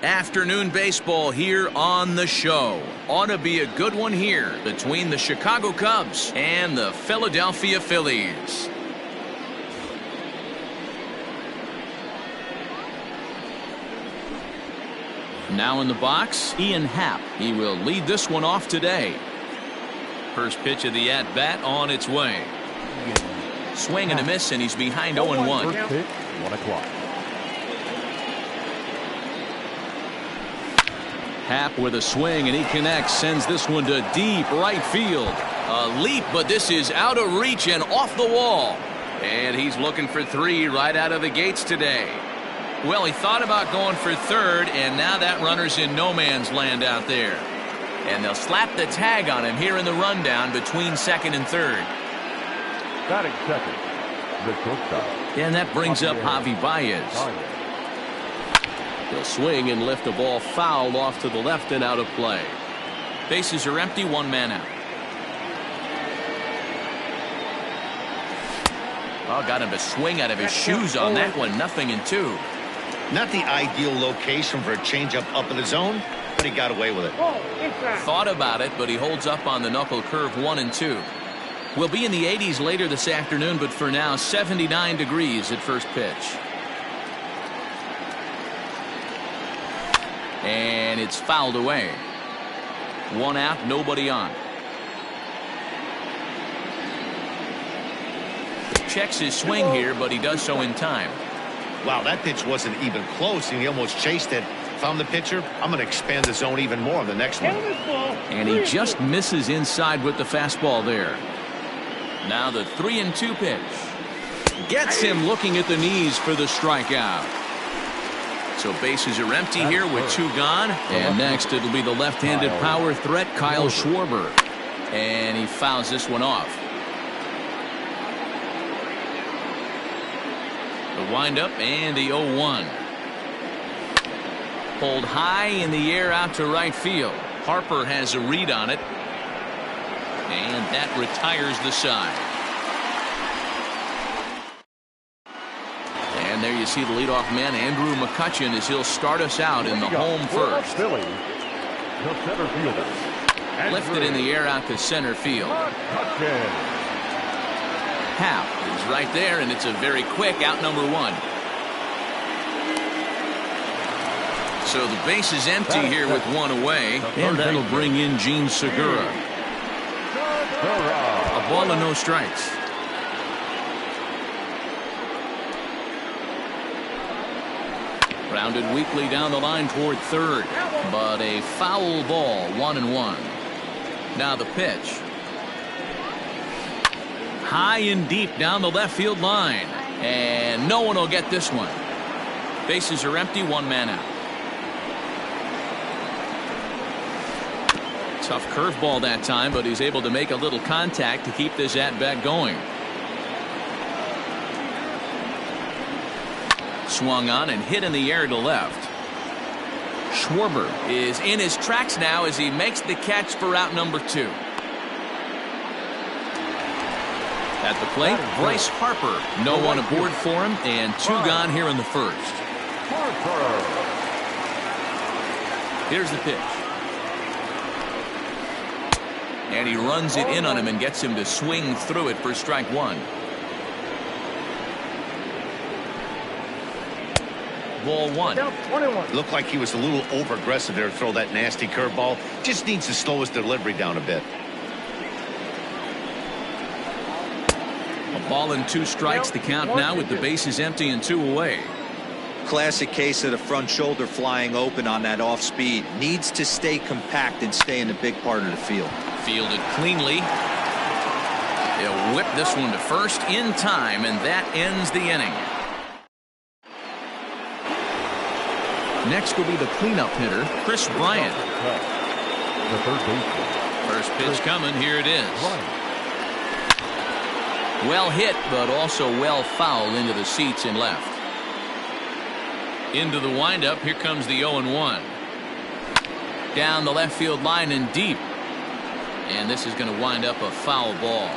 Afternoon baseball here on the show. Ought to be a good one here between the Chicago Cubs and the Philadelphia Phillies. Now in the box, Ian Happ. He will lead this one off today. First pitch of the at-bat on its way. Swing and a miss, and he's behind 0-1. first pitch, 1 o'clock. Happ with a swing, and he connects, sends this one to deep right field. A leap, but this is out of reach and off the wall. And he's looking for 3 right out of the gates today. Well, he thought about going for 3rd, and now that runner's in no man's land out there. And they'll slap the tag on him here in the rundown between 2nd and 3rd. Batting second, the shortstop. And that brings up Javi Baez. He'll swing and lift a ball foul off to the left and out of play. Bases are empty, 1 man out. Oh, got him to swing out of his shoes on that one. 0-2. Not the ideal location for a changeup up in the zone, but he got away with it. Thought about it, but he holds up on the knuckle curve. 1-2. We'll be in the 80s later this afternoon, but for now, 79 degrees at first pitch. And it's fouled away. 1 out, nobody on. Checks his swing here, but he does so in time. Wow, that pitch wasn't even close, and he almost chased it. If I'm the pitcher, I'm going to expand the zone even more on the next one. And he just misses inside with the fastball there. Now the 3-2 pitch. Gets him looking at the knees for the strikeout. So bases are empty here with 2 gone. And next it'll be the left-handed power threat, Kyle Schwarber. And he fouls this one off. windup and the 0-1. Pulled high in the air out to right field. Harper has a read on it. And that retires the side. And there you see the leadoff man, Andrew McCutchen, as he'll start us out in the home first. Phillies, the center fielder. Lifted in the air out to center field. Hap is right there, and it's a very quick out number 1. So the base is empty here with 1 away, and that'll bring in Gene Segura. A ball and no strikes. Grounded weakly down the line toward third, but a foul ball, 1-1. Now the pitch. High and deep down the left field line, and no one will get this one. Bases are empty, 1 man out. Tough curveball that time, but he's able to make a little contact to keep this at-bat going. Swung on and hit in the air to left. Schwarber is in his tracks now as he makes the catch for out number 2. At the plate, Bryce Harper. No one aboard for him, and 2 gone here in the first. Here's the pitch. And he runs it in on him and gets him to swing through it for strike 1. Ball 1. Looked like he was a little over aggressive there to throw that nasty curveball. Just needs to slow his delivery down a bit. A ball and 2 strikes, the count now with the bases empty and 2 away. Classic case of the front shoulder flying open on that off speed. Needs to stay compact and stay in the big part of the field. Fielded cleanly. He'll whip this one to first in time, and that ends the inning. Next will be the cleanup hitter, Chris Bryant. The third baseman. First pitch coming. Here it is. Well hit, but also well fouled into the seats and left. Into the windup. Here comes the 0-1. Down the left field line and deep. And this is going to wind up a foul ball.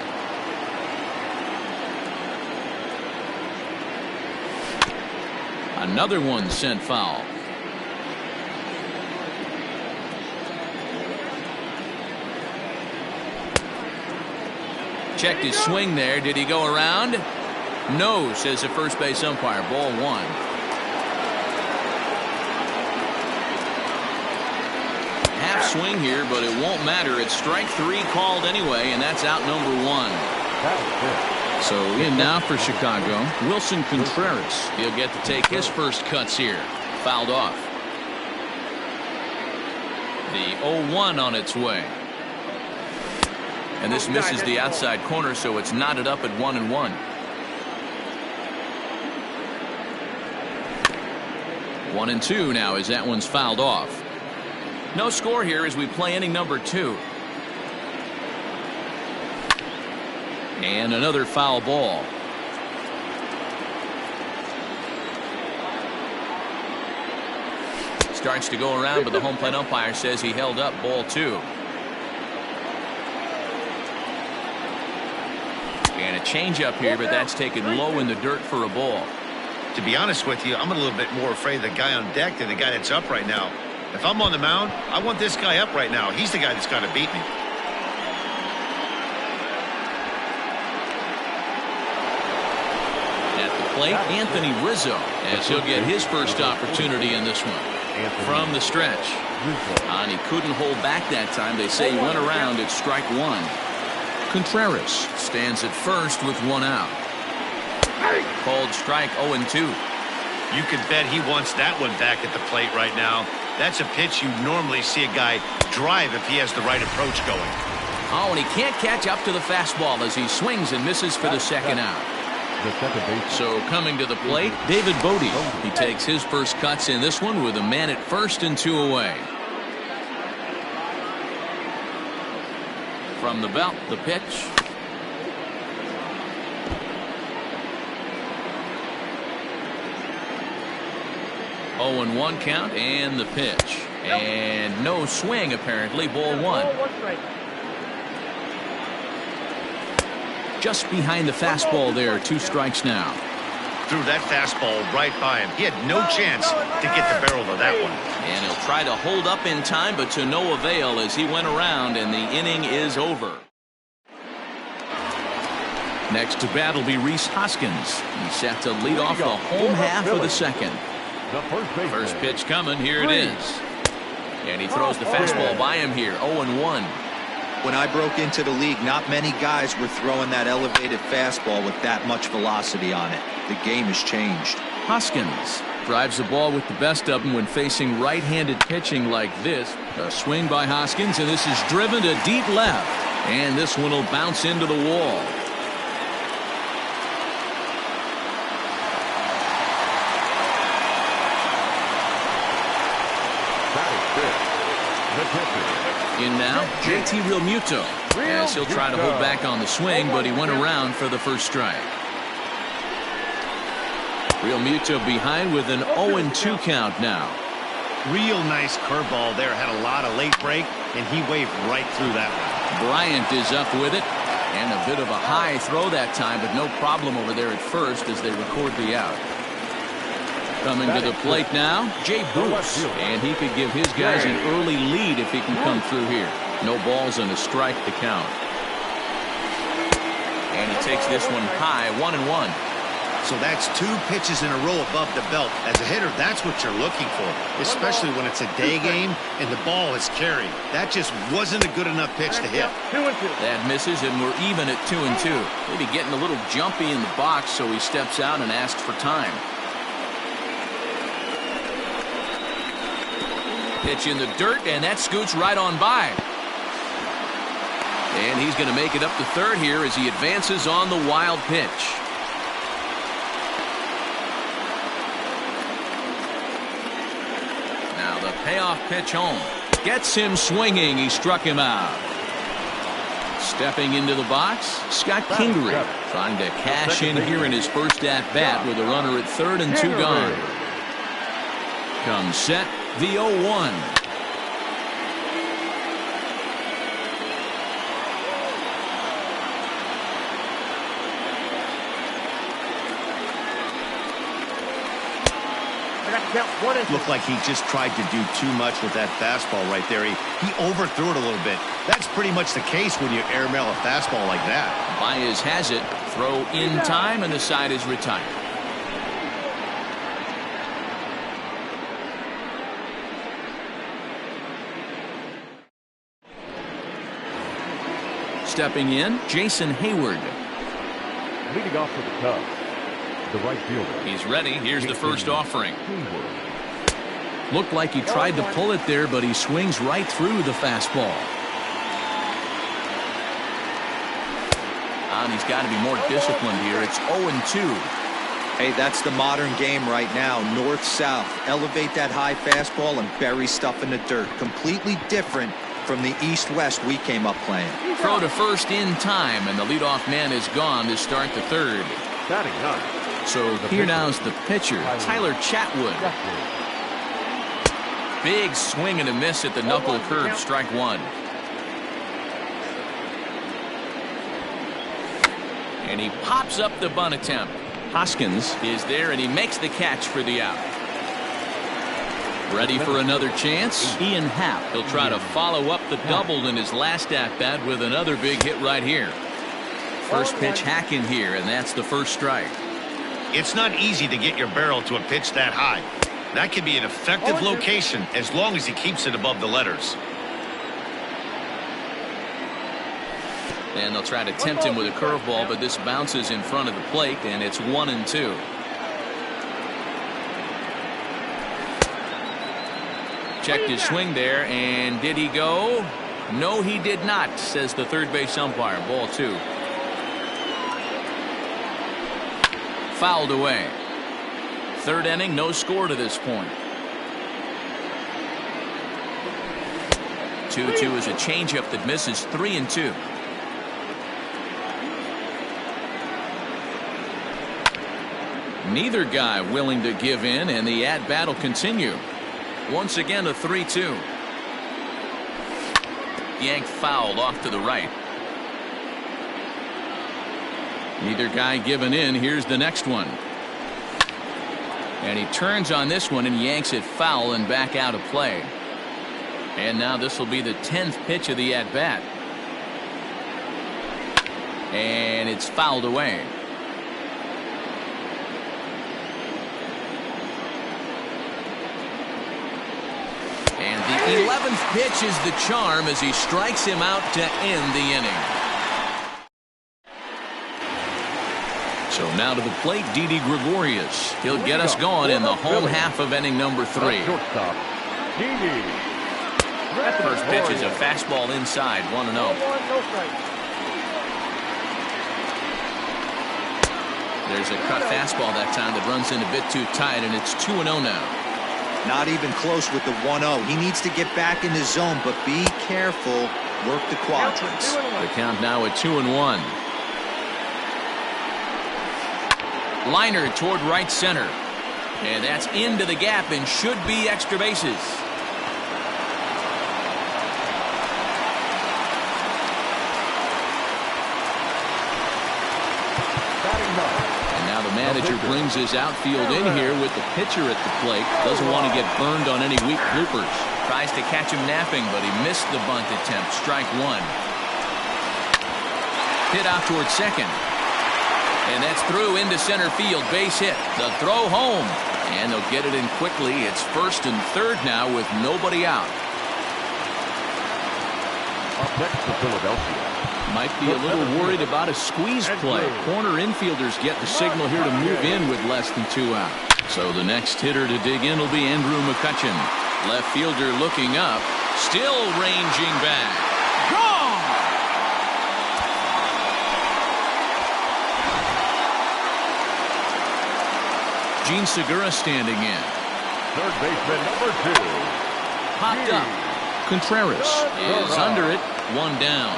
Another one sent foul. Checked his swing there. Did he go around? No, says the first base umpire. Ball 1. Half swing here, but it won't matter. It's strike 3 called anyway, and that's out number 1. So in now for Chicago, Wilson Contreras. He'll get to take his first cuts here. Fouled off. The 0-1 on its way. And this misses the outside corner, so it's knotted up at 1-1. 1-2 now as that one's fouled off. No score here as we play inning number 2. And another foul ball. Starts to go around, but the home plate umpire says he held up. Ball 2. And a changeup here, but that's taken low in the dirt for a ball. To be honest with you, I'm a little bit more afraid of the guy on deck than the guy that's up right now. If I'm on the mound, I want this guy up right now. He's the guy that's got to beat me. At the plate, Anthony Rizzo, as he'll get his first opportunity in this one. From the stretch. And he couldn't hold back that time. They say he went around at strike 1. Contreras stands at first with 1 out. Called strike 0-2. You can bet he wants that one back at the plate right now. That's a pitch you normally see a guy drive if he has the right approach going. Oh, and he can't catch up to the fastball as he swings and misses for the second out. So coming to the plate, David Bodie. He takes his first cuts in this one with a man at first and 2 away. From the belt, the pitch. 0-1 count and the pitch. And no swing apparently. Ball one. Just behind the fastball there. 2 strikes now. Threw that fastball right by him. He had no chance to get the barrel to that one. And he'll try to hold up in time, but to no avail as he went around and the inning is over. Next to bat will be Rhys Hoskins. He's set to lead off the home half of the second. First pitch coming. Here it is. And he throws the fastball by him here. 0-1. When I broke into the league, not many guys were throwing that elevated fastball with that much velocity on it. The game has changed. Hoskins drives the ball with the best of them when facing right-handed pitching like this. A swing by Hoskins, and this is driven to deep left. And this one will bounce into the wall. In now, JT Realmuto, as he'll try to hold back on the swing, but he went around for the first strike. Realmuto behind with an 0-2 count now. Real nice curveball there. Had a lot of late break, and he waved right through that one. Bryant is up with it, and a bit of a high throw that time, but no problem over there at first as they record the out. Coming to the plate now, Jay Bruce, and he could give his guys an early lead if he can come through here. No balls and a strike to count. And he takes this one high, 1-1. So that's 2 pitches in a row above the belt. As a hitter, that's what you're looking for, especially when it's a day game and the ball is carried. That just wasn't a good enough pitch to hit. 2-2. That misses, and we're even at 2-2. Maybe getting a little jumpy in the box, so he steps out and asks for time. Pitch in the dirt, and that scoots right on by. And he's going to make it up to third here as he advances on the wild pitch. Now the payoff pitch home. Gets him swinging. He struck him out. Stepping into the box, Scott Kingery trying to cash in here in his first at-bat with a runner at third and 2 gone. Comes set. The 0-1. Looked like he just tried to do too much with that fastball right there. He overthrew it a little bit. That's pretty much the case when you airmail a fastball like that. Baez has it. Throw in time, and the side is retired. Stepping in, Jason Hayward. Leading off for the Cubs, the right fielder. He's ready. Here's the first offering. Looked like he tried to pull it there, but he swings right through the fastball. And he's got to be more disciplined here. It's 0-2. Hey, that's the modern game right now. North-south. Elevate that high fastball and bury stuff in the dirt. Completely different from the east-west we came up playing. Throw to first in time, and the leadoff man is gone to start the third. So here now's the pitcher, Tyler Chatwood. Big swing and a miss at the knuckle curve, strike 1. And he pops up the bunt attempt. Hoskins is there, and he makes the catch for the out. Ready for another chance? Ian Happ. He'll try to follow up the double in his last at-bat with another big hit right here. First pitch hacking here, and that's the first strike. It's not easy to get your barrel to a pitch that high. That can be an effective location as long as he keeps it above the letters. And they'll try to tempt him with a curveball, but this bounces in front of the plate, and it's 1-2. Checked his swing there, and did he go? No, he did not, says the third base umpire. Ball 2. Fouled away. Third inning, no score to this point. 2-2 is a changeup that misses. 3-2. Neither guy willing to give in, and the at-bat will continue. Once again, a 3-2. Yanked fouled off to the right. Neither guy giving in. Here's the next one. And he turns on this one and yanks it foul and back out of play. And now this will be the 10th pitch of the at-bat. And it's fouled away. And the 11th pitch is the charm as he strikes him out to end the inning. So now to the plate, Didi Gregorius. He'll get us going in the home half of inning number 3. First pitch is a fastball inside, 1-0. There's a cut fastball that time that runs in a bit too tight, and it's 2-0 now. Not even close with the 1-0. He needs to get back in the zone, but be careful. Work the quadrants. The count now at 2-1. Liner toward right center. And that's into the gap and should be extra bases. Manager brings his outfield in here with the pitcher at the plate. Doesn't want to get burned on any weak bloopers. Tries to catch him napping, but he missed the bunt attempt. Strike one. Hit out towards second. And that's through into center field. Base hit. The throw home. And they'll get it in quickly. It's first and third now with nobody out. Up next to Philadelphia. Might be a little worried about a squeeze play. Corner infielders get the signal here to move in with less than 2 out. So the next hitter to dig in will be Andrew McCutchen. Left fielder looking up. Still ranging back. Gone! Gene Segura standing in. Third baseman number 2. Popped up. Contreras is under it. 1 down.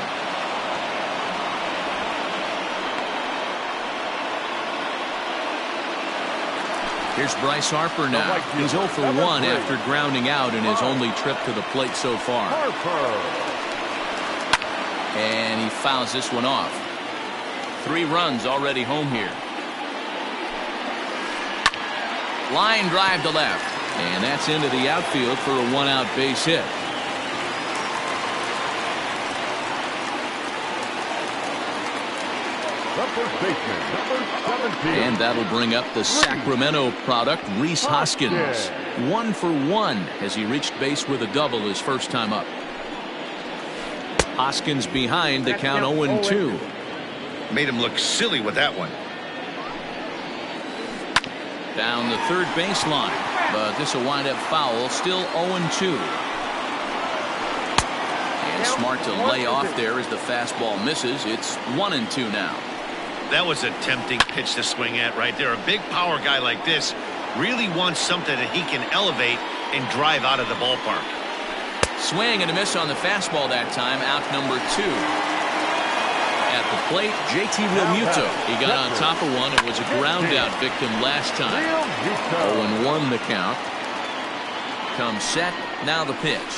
Here's Bryce Harper now. He's 0 for 1 after grounding out in his only trip to the plate so far. And he fouls this one off. 3 runs already home here. Line drive to left. And that's into the outfield for a 1-out base hit. And that'll bring up the Sacramento product, Rhys Hoskins. 1 for 1 as he reached base with a double his first time up. Hoskins behind the count 0-2. Made him look silly with that one. Down the third baseline, but this will wind up foul. Still 0-2. And smart to lay off there as the fastball misses. It's 1-2 now. That was a tempting pitch to swing at right there. A big power guy like this really wants something that he can elevate and drive out of the ballpark. Swing and a miss on the fastball that time. Out number 2. At the plate, JT Realmuto. He got on top of one and was a ground out victim last time. 0-1 the count. Comes set. Now the pitch.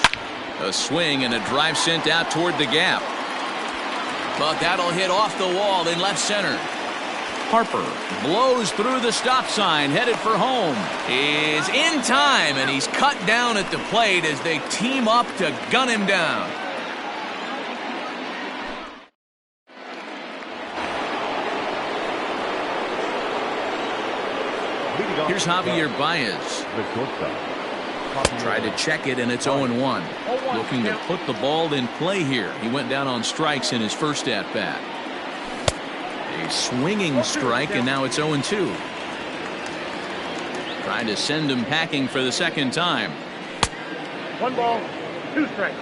A swing and a drive sent out toward the gap. But that'll hit off the wall in left center. Harper blows through the stop sign, headed for home. Is in time, and he's cut down at the plate as they team up to gun him down. Here's Javier Baez. Tried to check it, and it's 0-1. Looking to put the ball in play here. He went down on strikes in his first at-bat. A swinging strike, and now it's 0-2. Trying to send him packing for the second time. 1 ball, 2 strikes.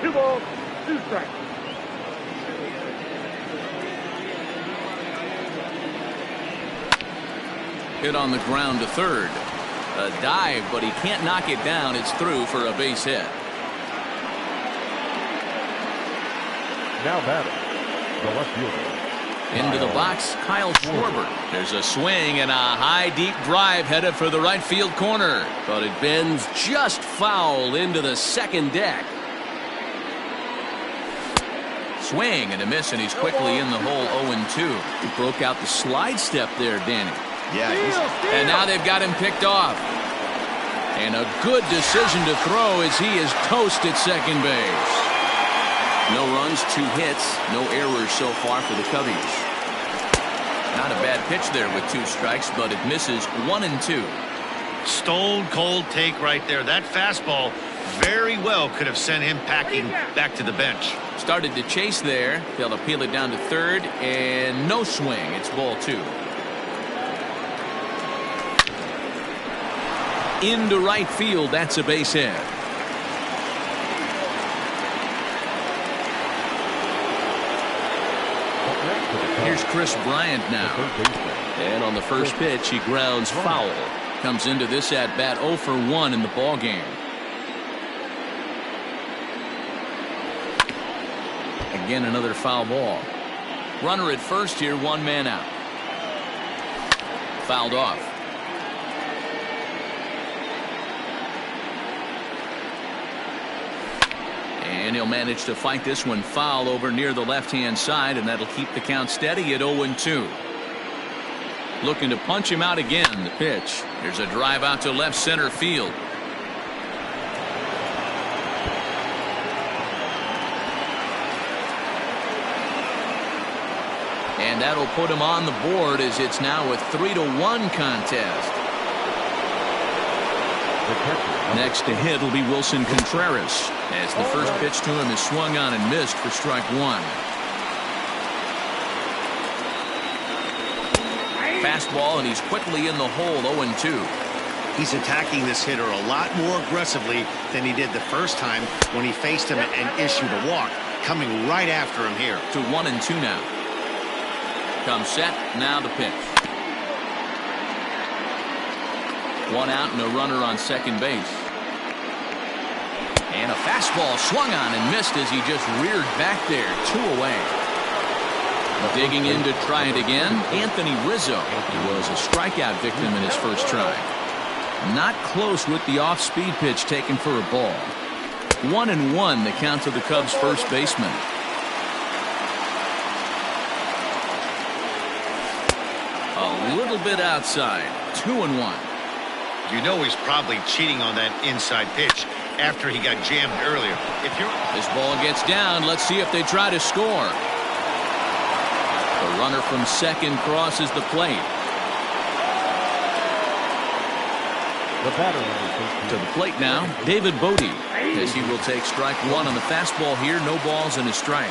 Two balls, 2 strikes. Hit on the ground to third. A dive, but he can't knock it down. It's through for a base hit. Now batting, the left fielder. Into the box, Kyle Schwarber. There's a swing and a high, deep drive headed for the right field corner. But it bends just foul into the second deck. Swing and a miss, and he's quickly in the hole 0-2. He broke out the slide step there, Danny. Yeah, and now they've got him picked off. And a good decision to throw as he is toast at second base. No runs, 2 hits, no errors so far for the Cubbies. Not a bad pitch there with 2 strikes, but it misses 1-2. Stone cold take right there. That fastball very well could have sent him packing back to the bench. Started to chase there. They'll appeal it down to third, and no swing. It's ball 2. Into right field. That's a base hit. Here's Chris Bryant now. And on the first pitch, he grounds foul. Comes into this at bat 0 for 1 in the ball game. Again, another foul ball. Runner at first here, 1 man out. Fouled off. And he'll manage to fight this one foul over near the left-hand side, and that'll keep the count steady at 0-2. Looking to punch him out again. The pitch. There's a drive out to left center field. And that'll put him on the board as it's now a 3-1 contest. Next to hit will be Wilson Contreras, as the first pitch to him is swung on and missed for strike 1. Fastball, and he's quickly in the hole 0-2. He's attacking this hitter a lot more aggressively than he did the first time when he faced him and issued a walk. Coming right after him here. To 1-2 now. Comes set, now the pitch. 1 out and a runner on second base. And a fastball swung on and missed as he just reared back there. 2 away. Digging in to try it again, Anthony Rizzo. He was a strikeout victim in his first try. Not close with the off-speed pitch taken for a ball. 1-1 the count to the Cubs' first baseman. A little bit outside. 2-1. You know he's probably cheating on that inside pitch after he got jammed earlier. This ball gets down. Let's see if they try to score. The runner from second crosses the plate. To the plate now, David Bodie, as he will take strike 1 on the fastball here. No balls and a strike.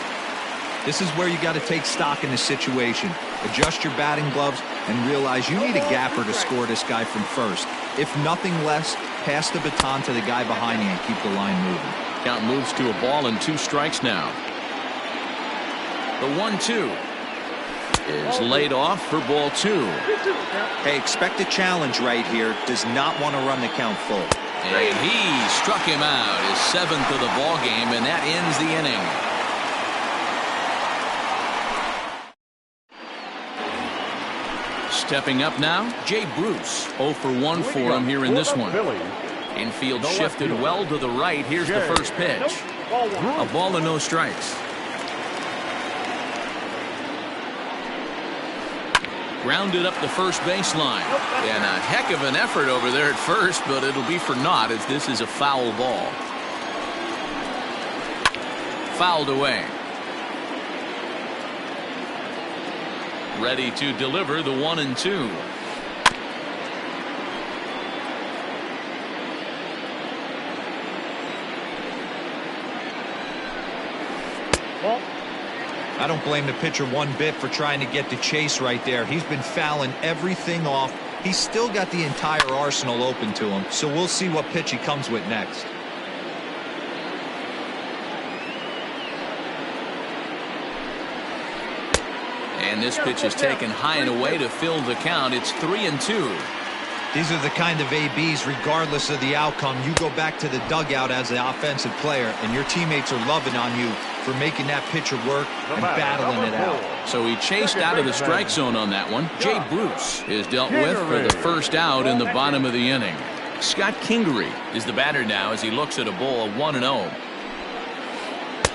This is where you got to take stock in the situation. Adjust your batting gloves and realize you need a gapper to score this guy from first. If nothing less, pass the baton to the guy behind you and keep the line moving. Count moves to a ball and 2 strikes now. The 1-2 is laid off for ball 2. Hey, expect a challenge right here. Does not want to run the count full. And he struck him out, his 7th of the ball game, and that ends the inning. Stepping up now, Jay Bruce. 0 for 1 for him here in this one. Infield shifted well to the right. Here's the first pitch. A ball and no strikes. Grounded up the first baseline. And a heck of an effort over there at first, but it'll be for naught as this is a foul ball. Fouled away. Ready to deliver the 1-2. I don't blame the pitcher one bit for trying to get the chase right there. He's been fouling everything off. He's still got the entire arsenal open to him, so we'll see what pitch he comes with next. And this pitch is taken high and away to fill the count. It's 3-2. These are the kind of ABs, regardless of the outcome, you go back to the dugout as the offensive player, and your teammates are loving on you for making that pitcher work and battling it out. So he chased out of the strike zone on that one. Jay Bruce is dealt with for the first out in the bottom of the inning. Scott Kingery is the batter now as he looks at a ball 1-0.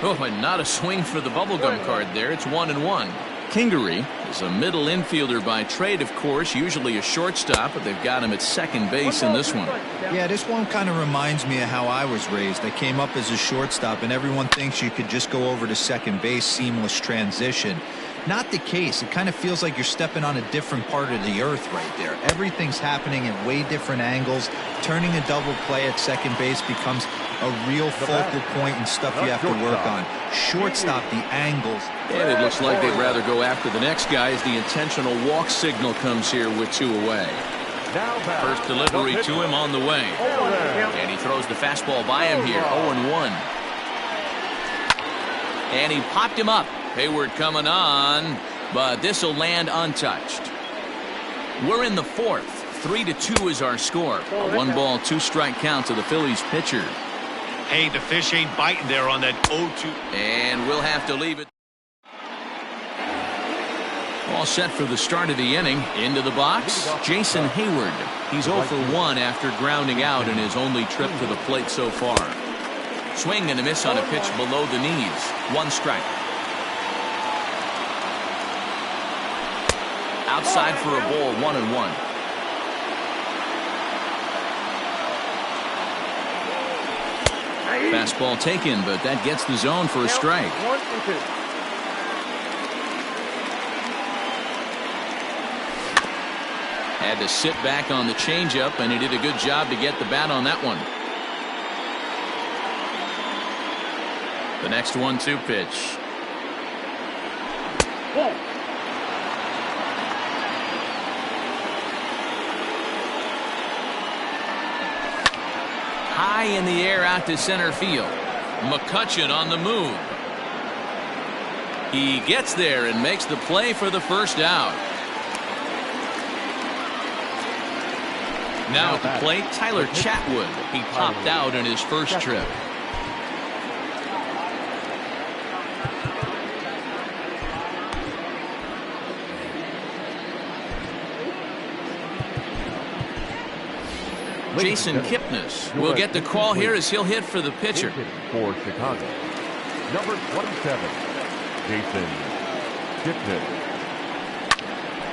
Oh, and not a swing for the bubblegum card there. It's 1-1. Kingery is a middle infielder by trade, of course, usually a shortstop, but they've got him at second base in this one. Yeah, this one kind of reminds me of how I was raised. I came up as a shortstop, and everyone thinks you could just go over to second base, seamless transition. Not the case. It kind of feels like you're stepping on a different part of the earth right there. Everything's happening at way different angles. Turning a double play at second base becomes a real focal point and stuff you have to work on. Shortstop, the angles. And it looks like they'd rather go after the next guy as the intentional walk signal comes here with 2 away. First delivery to him on the way. And he throws the fastball by him here, 0-1. And he popped him up. Hayward coming on, but this will land untouched. We're in the 4th. 3-2 is our score. A 1-ball, 2-strike count to the Phillies pitcher. Hey, the fish ain't biting there on that 0-2. And we'll have to leave it. All set for the start of the inning. Into the box, Jason Hayward. He's 0 for 1 after grounding out in his only trip to the plate so far. Swing and a miss on a pitch below the knees. 1 strike. Outside for a ball, 1-1. Fastball taken, but that gets the zone for a strike. Had to sit back on the changeup, and he did a good job to get the bat on that one. The next 1-2 pitch. High in the air out to center field. McCutchen on the move. He gets there and makes the play for the first out. Now at the plate, Tyler Chatwood. He popped out in his first trip. Jason Kipnis will get the call here as he'll hit for the pitcher. For Chicago, number 27, Jason Kipnis.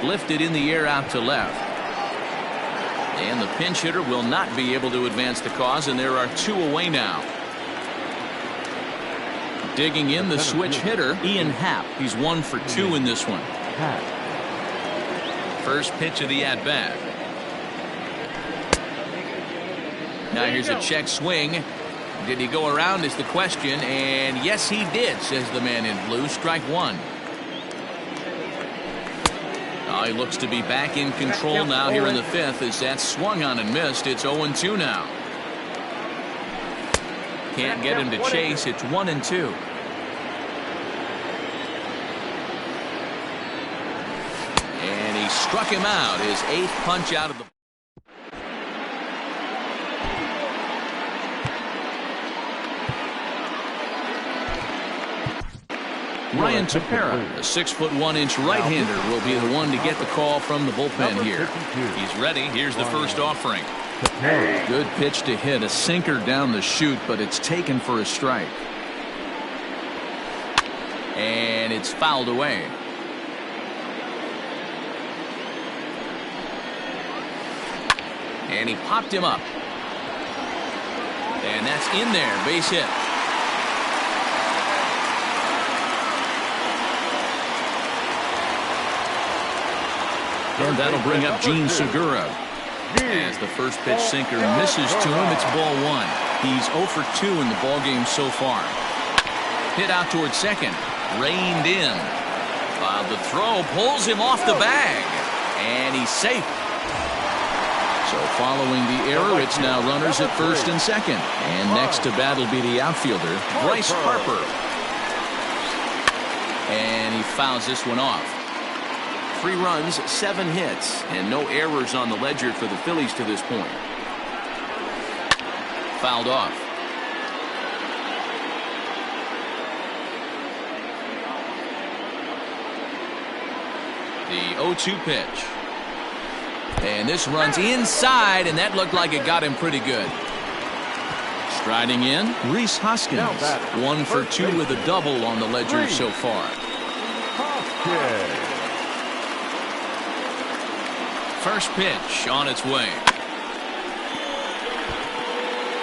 Lifted in the air out to left. And the pinch hitter will not be able to advance the cause, and there are 2 away now. Digging in the switch hitter, Ian Happ. He's 1 for 2 in this one. First pitch of the at-bat. Now here's a check swing. Did he go around is the question, and yes he did, says the man in blue. Strike 1. Oh, he looks to be back in control now here in the 5th as that swung on and missed. It's 0-2 now. Can't get him to chase. It's 1-2. And he struck him out. His 8th punch out of the. Ryan Tepera, a 6'1" right-hander, will be the one to get the call from the bullpen here. He's ready. Here's the first offering. Good pitch to hit, a sinker down the chute, but it's taken for a strike. And it's fouled away. And he popped him up. And that's in there, base hit. And that'll bring up Gene Segura. As the first pitch sinker misses to him, it's ball 1. He's 0 for 2 in the ballgame so far. Hit out towards second. Reined in. The throw pulls him off the bag. And he's safe. So following the error, it's now runners at first and second. And next to bat will be the outfielder, Bryce Harper. And he fouls this one off. 3 runs, 7 hits, and no errors on the ledger for the Phillies to this point. Fouled off. The 0-2 pitch. And this runs inside, and that looked like it got him pretty good. Striding in, Rhys Hoskins. 1 for 2 with a double on the ledger so far. First pitch on its way.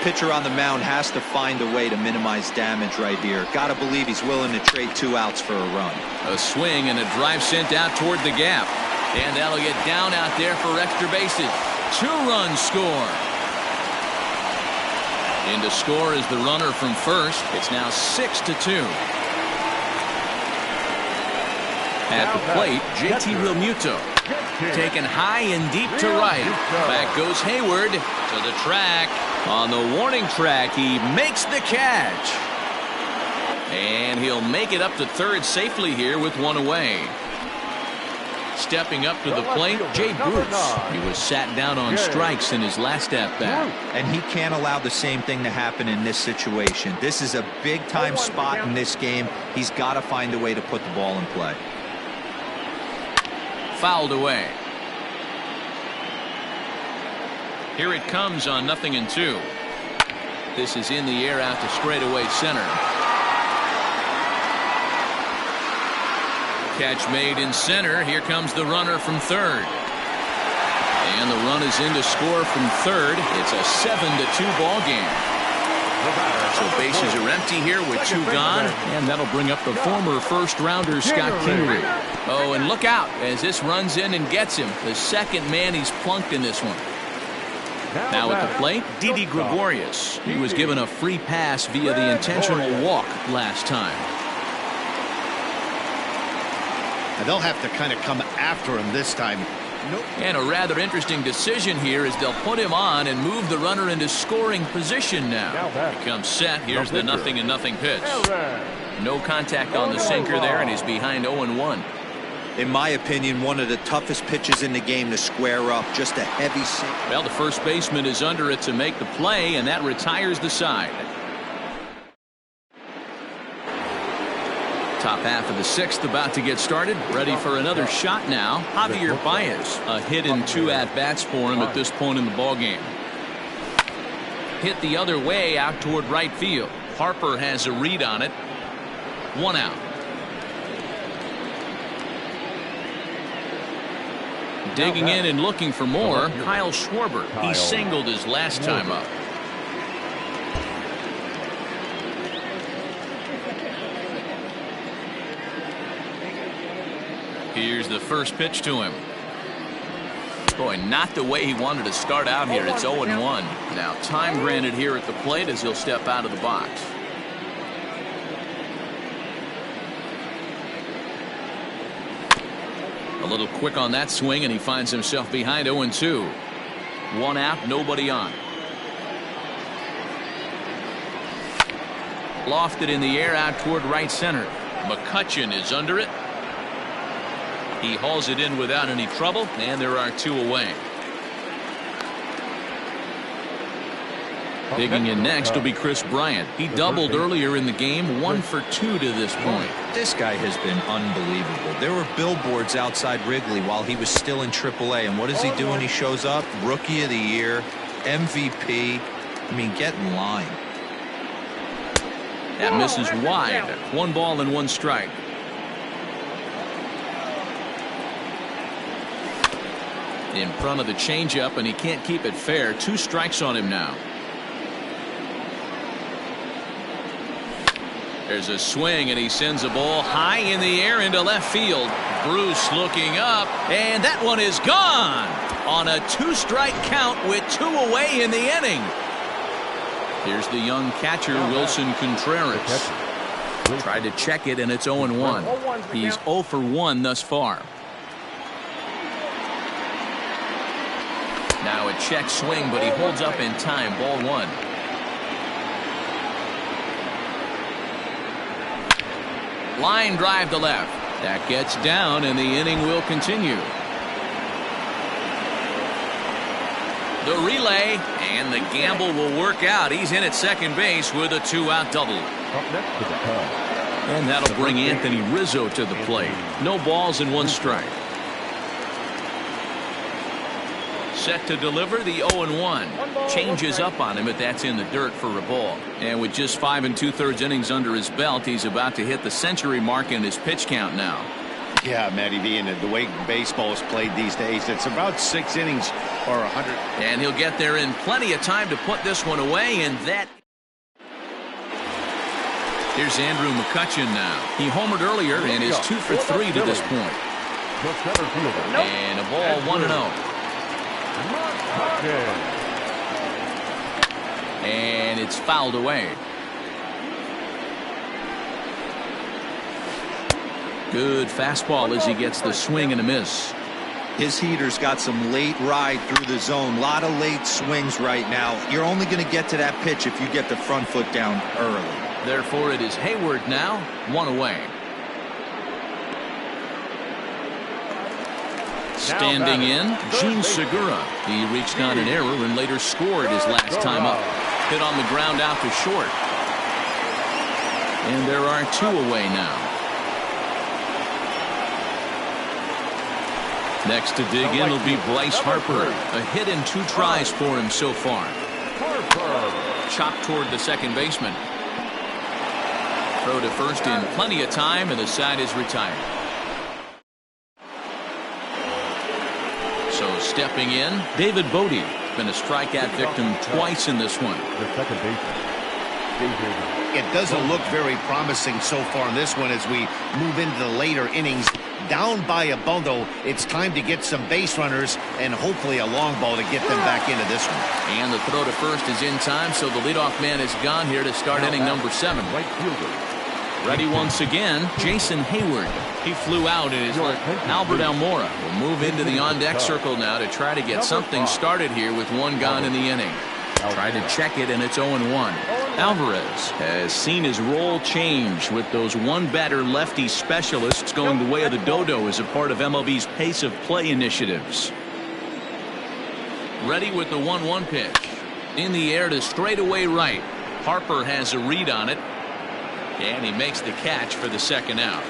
Pitcher on the mound has to find a way to minimize damage right here. Got to believe he's willing to trade 2 outs for a run. A swing and a drive sent out toward the gap. And that'll get down out there for extra bases. 2 runs score. In to score is the runner from first. It's now 6-2. At the plate, JT Realmuto. Taken high and deep to right. Back goes Hayward to the track. On the warning track, he makes the catch. And he'll make it up to third safely here with 1 away. Stepping up to the plate, Jay Bruce. He was sat down on strikes in his last at-bat. And he can't allow the same thing to happen in this situation. This is a big-time spot in this game. He's got to find a way to put the ball in play. Fouled away. Here it comes on 0-2. This is in the air out to straightaway center. Catch made in center. Here comes the runner from third. And the run is in to score from third. It's a 7-2 ball game. So bases are empty here with 2 gone. And that'll bring up the former first-rounder Scott Kingery. Oh, and look out as this runs in and gets him. The second man he's plunked in this one. Now at the plate, Didi Gregorius. He was given a free pass via the intentional walk last time. They'll have to kind of come after him this time. And a rather interesting decision here is they'll put him on and move the runner into scoring position now. He comes set. Here's the 0-0 pitch. No contact on the sinker there, and he's behind 0-1. In my opinion, one of the toughest pitches in the game to square up. Just a heavy sinker. Well, the first baseman is under it to make the play, and that retires the side. Top half of the 6th about to get started. Ready for another shot now. Javier Baez. A hit in 2 at-bats for him at this point in the ballgame. Hit the other way out toward right field. Harper has a read on it. 1 out. Digging in and looking for more, Kyle Schwarber. He singled his last time up. Here's the first pitch to him. Boy, not the way he wanted to start out here. It's 0-1. Now time granted here at the plate as he'll step out of the box. A little quick on that swing, and he finds himself behind 0-2. 1 out, nobody on. Lofted in the air out toward right center. McCutchen is under it. He hauls it in without any trouble, and there are 2 away. Digging in next will be Chris Bryant. He doubled earlier in the game, 1 for 2 to this point. This guy has been unbelievable. There were billboards outside Wrigley while he was still in AAA, and what is he doing? He shows up, Rookie of the Year, MVP. I mean, get in line. That misses wide. 1 ball and 1 strike. In front of the changeup, and he can't keep it fair. 2 strikes on him now. There's a swing, and he sends a ball high in the air into left field. Bruce looking up, and that one is gone on a 2-strike count with 2 away in the inning. Here's the young catcher, Wilson Contreras. Tried to check it, and it's 0-1. He's 0 for 1 thus far. Now a check swing, but he holds up in time. Ball 1. Line drive to left. That gets down, and the inning will continue. The relay, and the gamble will work out. He's in at second base with a 2-out double. And that'll bring Anthony Rizzo to the plate. No balls and 1 strike. set to deliver the 0-1. Changes up on him, but that's in the dirt for a ball. And with just 5 2/3 innings under his belt, he's about to hit the century mark in his pitch count now. Yeah, Matty V, and the way baseball is played these days, it's about 6 innings or 100. And he'll get there in plenty of time to put this one away, and that... Here's Andrew McCutchen now. He homered earlier and is 2 for 3 to this point. And a ball 1-0. And it's fouled away. Good fastball as he gets the swing and a miss. His heater's got some late ride through the zone. A lot of late swings right now. You're only going to get to that pitch if you get the front foot down early. Therefore, it is Hayward now, 1 away. Standing in, Gene Segura. He reached on an error and later scored his last time up. Hit on the ground out to short. And there are 2 away now. Next to dig in will be Bryce Harper. A hit in 2 tries for him so far. Chopped toward the second baseman. Throw to first in plenty of time, and the side is retired. So stepping in, David Bodie. Been a strikeout victim twice in this one. The second baseman. It doesn't look very promising so far in this one as we move into the later innings. Down by a bundle, it's time to get some base runners and hopefully a long ball to get them back into this one. And the throw to first is in time, so the leadoff man is gone here to start inning number 7. Right fielder. Ready once again, Jason Hayward. He flew out in his left. Albert Almora will move into the on-deck circle now to try to get something started here with 1 gone in the inning. Try to check it, and it's 0-1. Alvarez has seen his role change with those 1-batter lefty specialists going the way of the dodo as a part of MLB's pace of play initiatives. Ready with the 1-1 pitch. In the air to straightaway right. Harper has a read on it. And he makes the catch for the second out.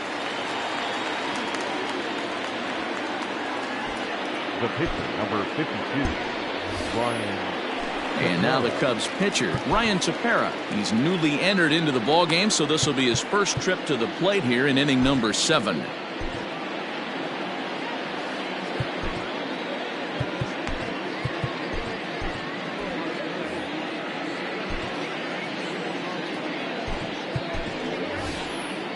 The pitcher, number 52, Ryan. And now the Cubs pitcher, Ryan Tepera. He's newly entered into the ballgame, so this will be his first trip to the plate here in inning number 7.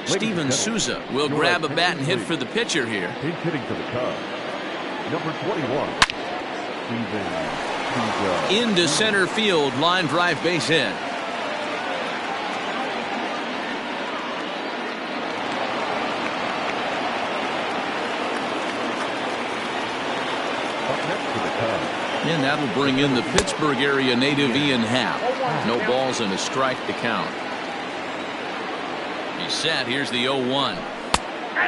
Steven Souza will grab a bat and hit for the pitcher here. Pinch hitting for the Cubs. Number 21, Steven Souza. Into center field, line drive base hit. Up next to the Cubs. And that'll bring in the Pittsburgh area native Ian Happ. No balls and a strike to count. He's set. Here's the 0-1.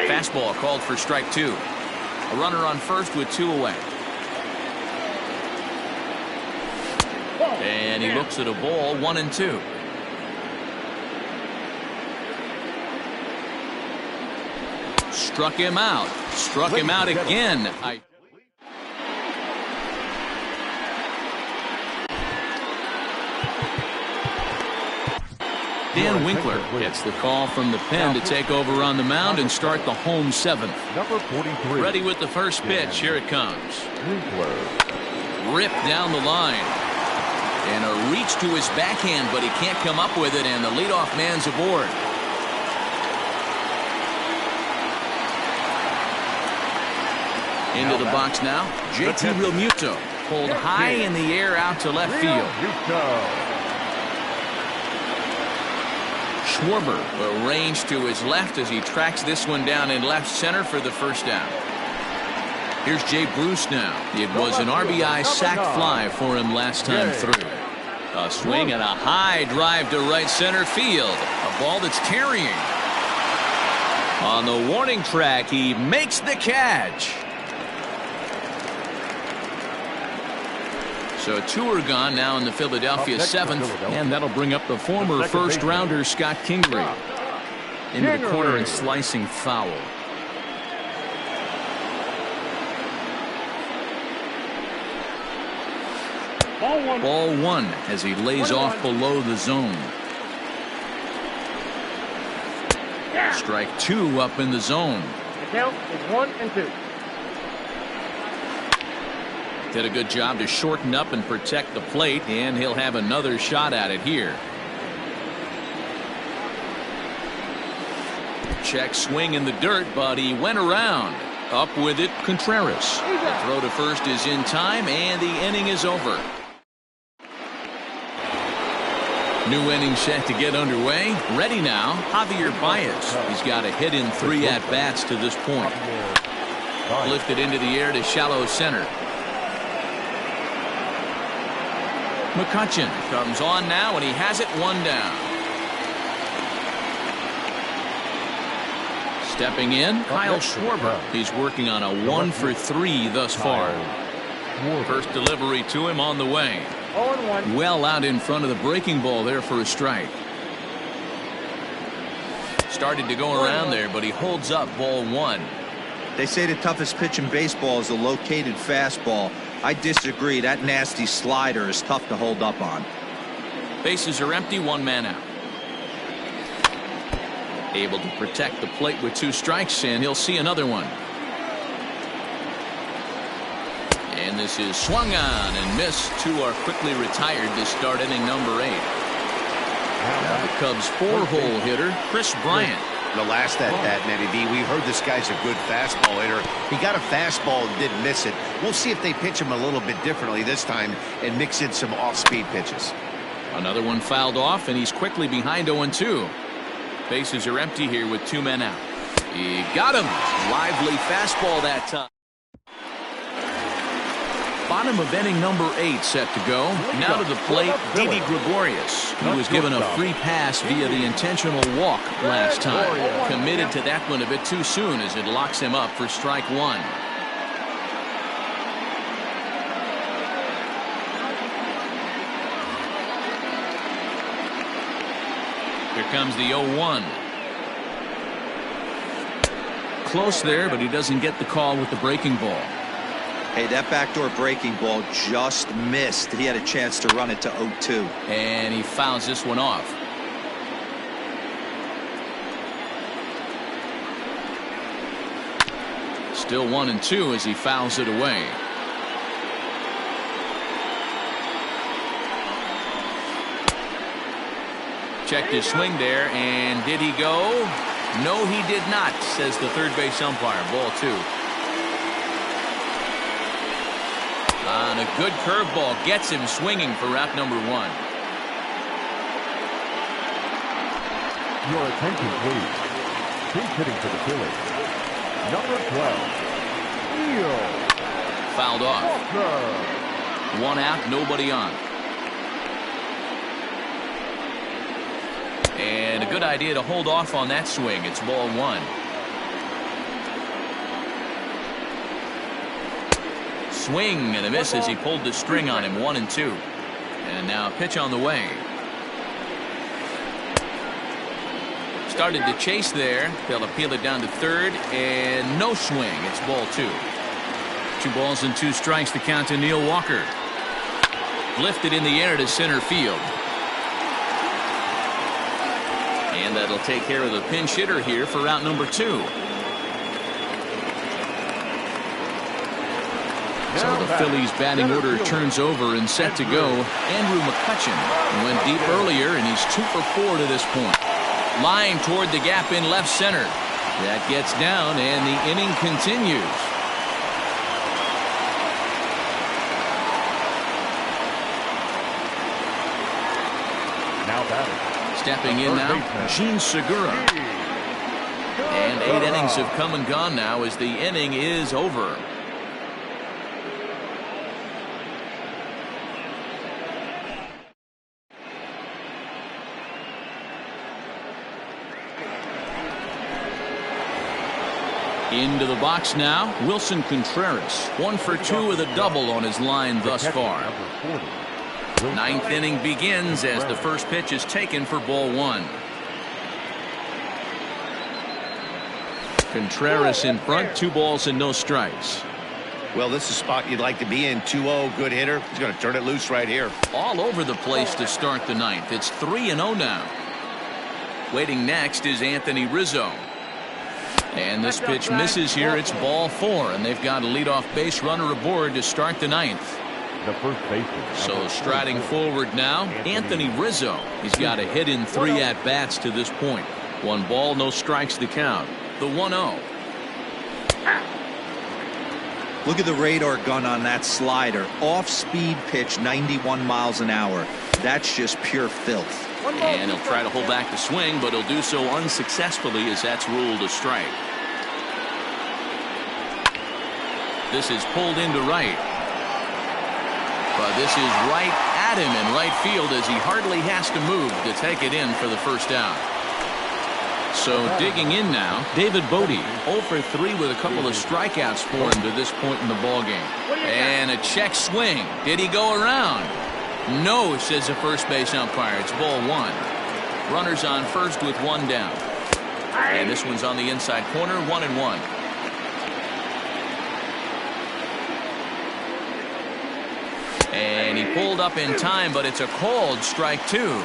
Fastball called for strike 2. A runner on first with 2 away. And he looks at a ball, 1-2. Struck him out. Struck him out again. Dan Winkler gets the call from the pen to take over on the mound and start the home 7th. Number 43. Ready with the first pitch. Here it comes. Winkler. Ripped down the line. And a reach to his backhand, but he can't come up with it, and the leadoff man's aboard. Into the box now. JT Realmuto pulled high in the air out to left field. Schwarber arranged to his left as he tracks this one down in left center for the first down. Here's Jay Bruce now. It was an RBI sac fly for him last time through. A swing and a high drive to right center field. A ball that's carrying. On the warning track, he makes the catch. So 2 are gone now in the Philadelphia 7th, and that'll bring up the former first-rounder Scott Kingery into the corner and slicing foul. Ball one as he lays off below the zone. Strike two up in the zone. The count is 1-2. Did a good job to shorten up and protect the plate, and he'll have another shot at it here. Check swing in the dirt, but he went around. Up with it, Contreras. The throw to first is in time, and the inning is over. New inning set to get underway. Ready now, Javier Baez. He's got a hit in 3 at-bats to this point. Lifted into the air to shallow center. McCutchen comes on now, and he has it 1 down. Stepping in, Kyle Schwarber. He's working on a 1-for-3 thus far. First delivery to him on the way. Well out in front of the breaking ball there for a strike. Started to go around there, but he holds up ball one. They say the toughest pitch in baseball is a located fastball. I disagree. That nasty slider is tough to hold up on. Bases are empty, 1 man out. Able to protect the plate with 2 strikes, and he'll see another one. And this is swung on and missed. 2 are quickly retired to start inning number 8. Now the Cubs' 4-hole hitter, Chris Bryant. The last at that, Matty V, we heard this guy's a good fastball hitter. He got a fastball and didn't miss it. We'll see if they pitch him a little bit differently this time and mix in some off-speed pitches. Another one fouled off, and he's quickly behind 0-2. Bases are empty here with 2 men out. He got him. Lively fastball that time. Bottom of inning number 8 set to go. Now to the plate, Didi Gregorius. He was given a free pass via the intentional walk last time. Committed to that one a bit too soon as it locks him up for strike 1. Here comes the 0-1. Close there, but he doesn't get the call with the breaking ball. Hey, that backdoor breaking ball just missed. He had a chance to run it to 0-2. And he fouls this one off. Still 1-2 as he fouls it away. Checked his swing there, and did he go? No, he did not, says the third base umpire. Ball 2. And a good curveball gets him swinging for out number 1. Your attention, please. Pinch hitting for the Phillies. Number 12. Neil. Fouled off. Walker. 1 out, nobody on. And a good idea to hold off on that swing. It's ball 1. Swing and a miss as he pulled the string on him. 1-2. And now a pitch on the way. Started to chase there. They'll appeal it down to third, and no swing. It's ball 2. 2 balls and 2 strikes to count to Neil Walker. Lifted in the air to center field. And that'll take care of the pinch hitter here for out number 2. So the Phillies batting order turns over and set to go. Andrew McCutchen went deep earlier, and he's 2 for 4 to this point. Line toward the gap in left center. That gets down, and the inning continues. Now batting. Stepping in now, Gene Segura. And 8 innings have come and gone now as the inning is over. Into the box now, Wilson Contreras. 1 for 2 with a double on his line thus far. 9th inning begins as the first pitch is taken for ball 1. Contreras in front, 2 balls and no strikes. Well, this is a spot you'd like to be in. 2-0, good hitter. He's going to turn it loose right here. All over the place to start the ninth. It's 3-0 now. Waiting next is Anthony Rizzo. And this pitch misses here. It's ball 4, and they've got a leadoff base runner aboard to start the ninth. The first baseman. So striding forward now, Anthony Rizzo. He's got a hit in 3 at-bats to this point. 1 ball, no strikes to count. The 1-0. Look at the radar gun on that slider. Off-speed pitch, 91 miles an hour. That's just pure filth. And he'll try to hold back the swing, but he'll do so unsuccessfully as that's ruled a strike. This is pulled into right. But this is right at him in right field as he hardly has to move to take it in for the first out. So digging in now, David Bodie, 0 for 3 with a couple of strikeouts for him to this point in the ballgame. And a check swing. Did he go around? No, says the first base umpire. It's ball 1. Runners on first with 1 down. And this one's on the inside corner, 1-1. And he pulled up in time, but it's a called strike 2.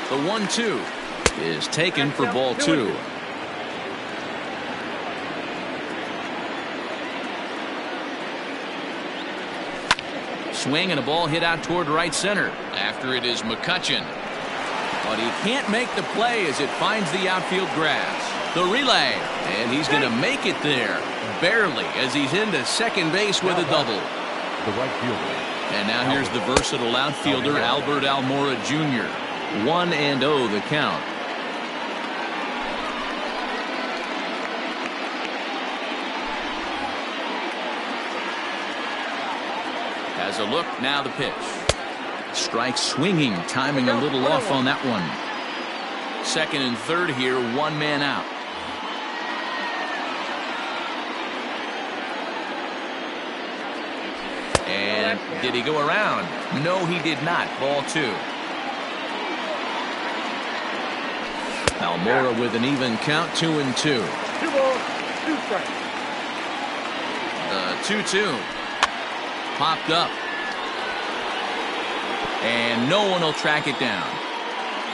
The 1-2 is taken for ball 2. Swing and a ball hit out toward right center. After it is McCutchen. But he can't make the play as it finds the outfield grass. The relay. And he's going to make it there. Barely, as he's into second base with a double. The right fielder. And now here's the versatile outfielder, Albert Almora Jr. 1-0 the count. Has a look, now the pitch. Strike swinging, timing a little off on that one. Second and third here, 1 man out. And did he go around? No, he did not. Ball 2. Almora with an even count, 2-2. 2 balls, 2 strikes. The 2-2 popped up, and no one will track it down.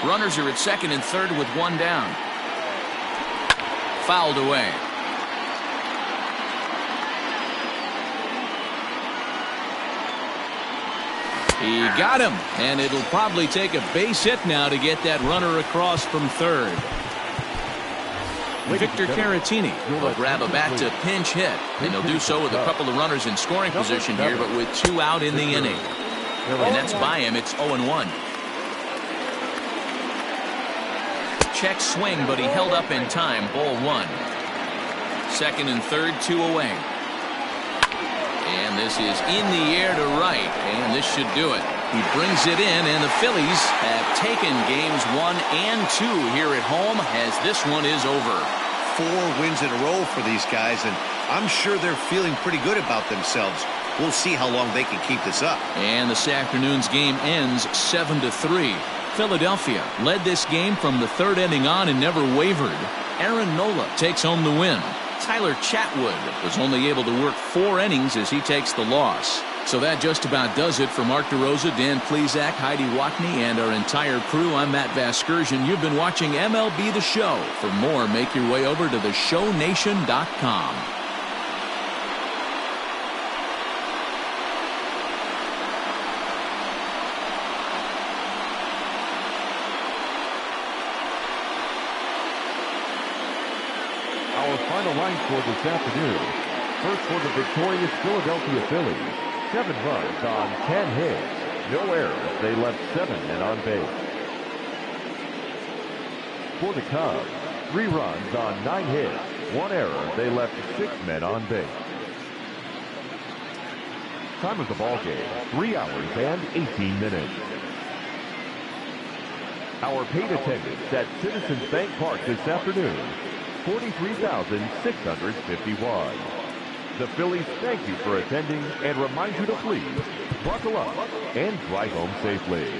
Runners are at second and third with 1 down. Fouled away. He got him, and it'll probably take a base hit now to get that runner across from third. Victor Caratini will grab a bat to pinch hit, and he'll do so with a couple of runners in scoring position here, but with 2 out in the inning. And that's by him. It's 0-1. Check swing, but he held up in time. Ball 1. Second and third, 2 away. And this is in the air to right, and this should do it. He brings it in, and the Phillies have taken games 1 and 2 here at home as this one is over. 4 wins in a row for these guys, and I'm sure they're feeling pretty good about themselves. We'll see how long they can keep this up. And this afternoon's game ends 7-3. Philadelphia led this game from the 3rd inning on and never wavered. Aaron Nola takes home the win. Tyler Chatwood was only able to work 4 innings as he takes the loss. So that just about does it for Mark DeRosa, Dan Plesac, Heidi Watney, and our entire crew. I'm Matt Vasgersian. You've been watching MLB The Show. For more, make your way over to theshownation.com. Our final line score this afternoon. First for the victorious Philadelphia Phillies. 7 runs on 10 hits. No errors. They left 7 men on base. For the Cubs, 3 runs on 9 hits. 1 error. They left 6 men on base. Time of the ball game, 3 hours and 18 minutes. Our paid attendance at Citizens Bank Park this afternoon, 43,651. The Phillies thank you for attending and remind you to please buckle up and drive home safely.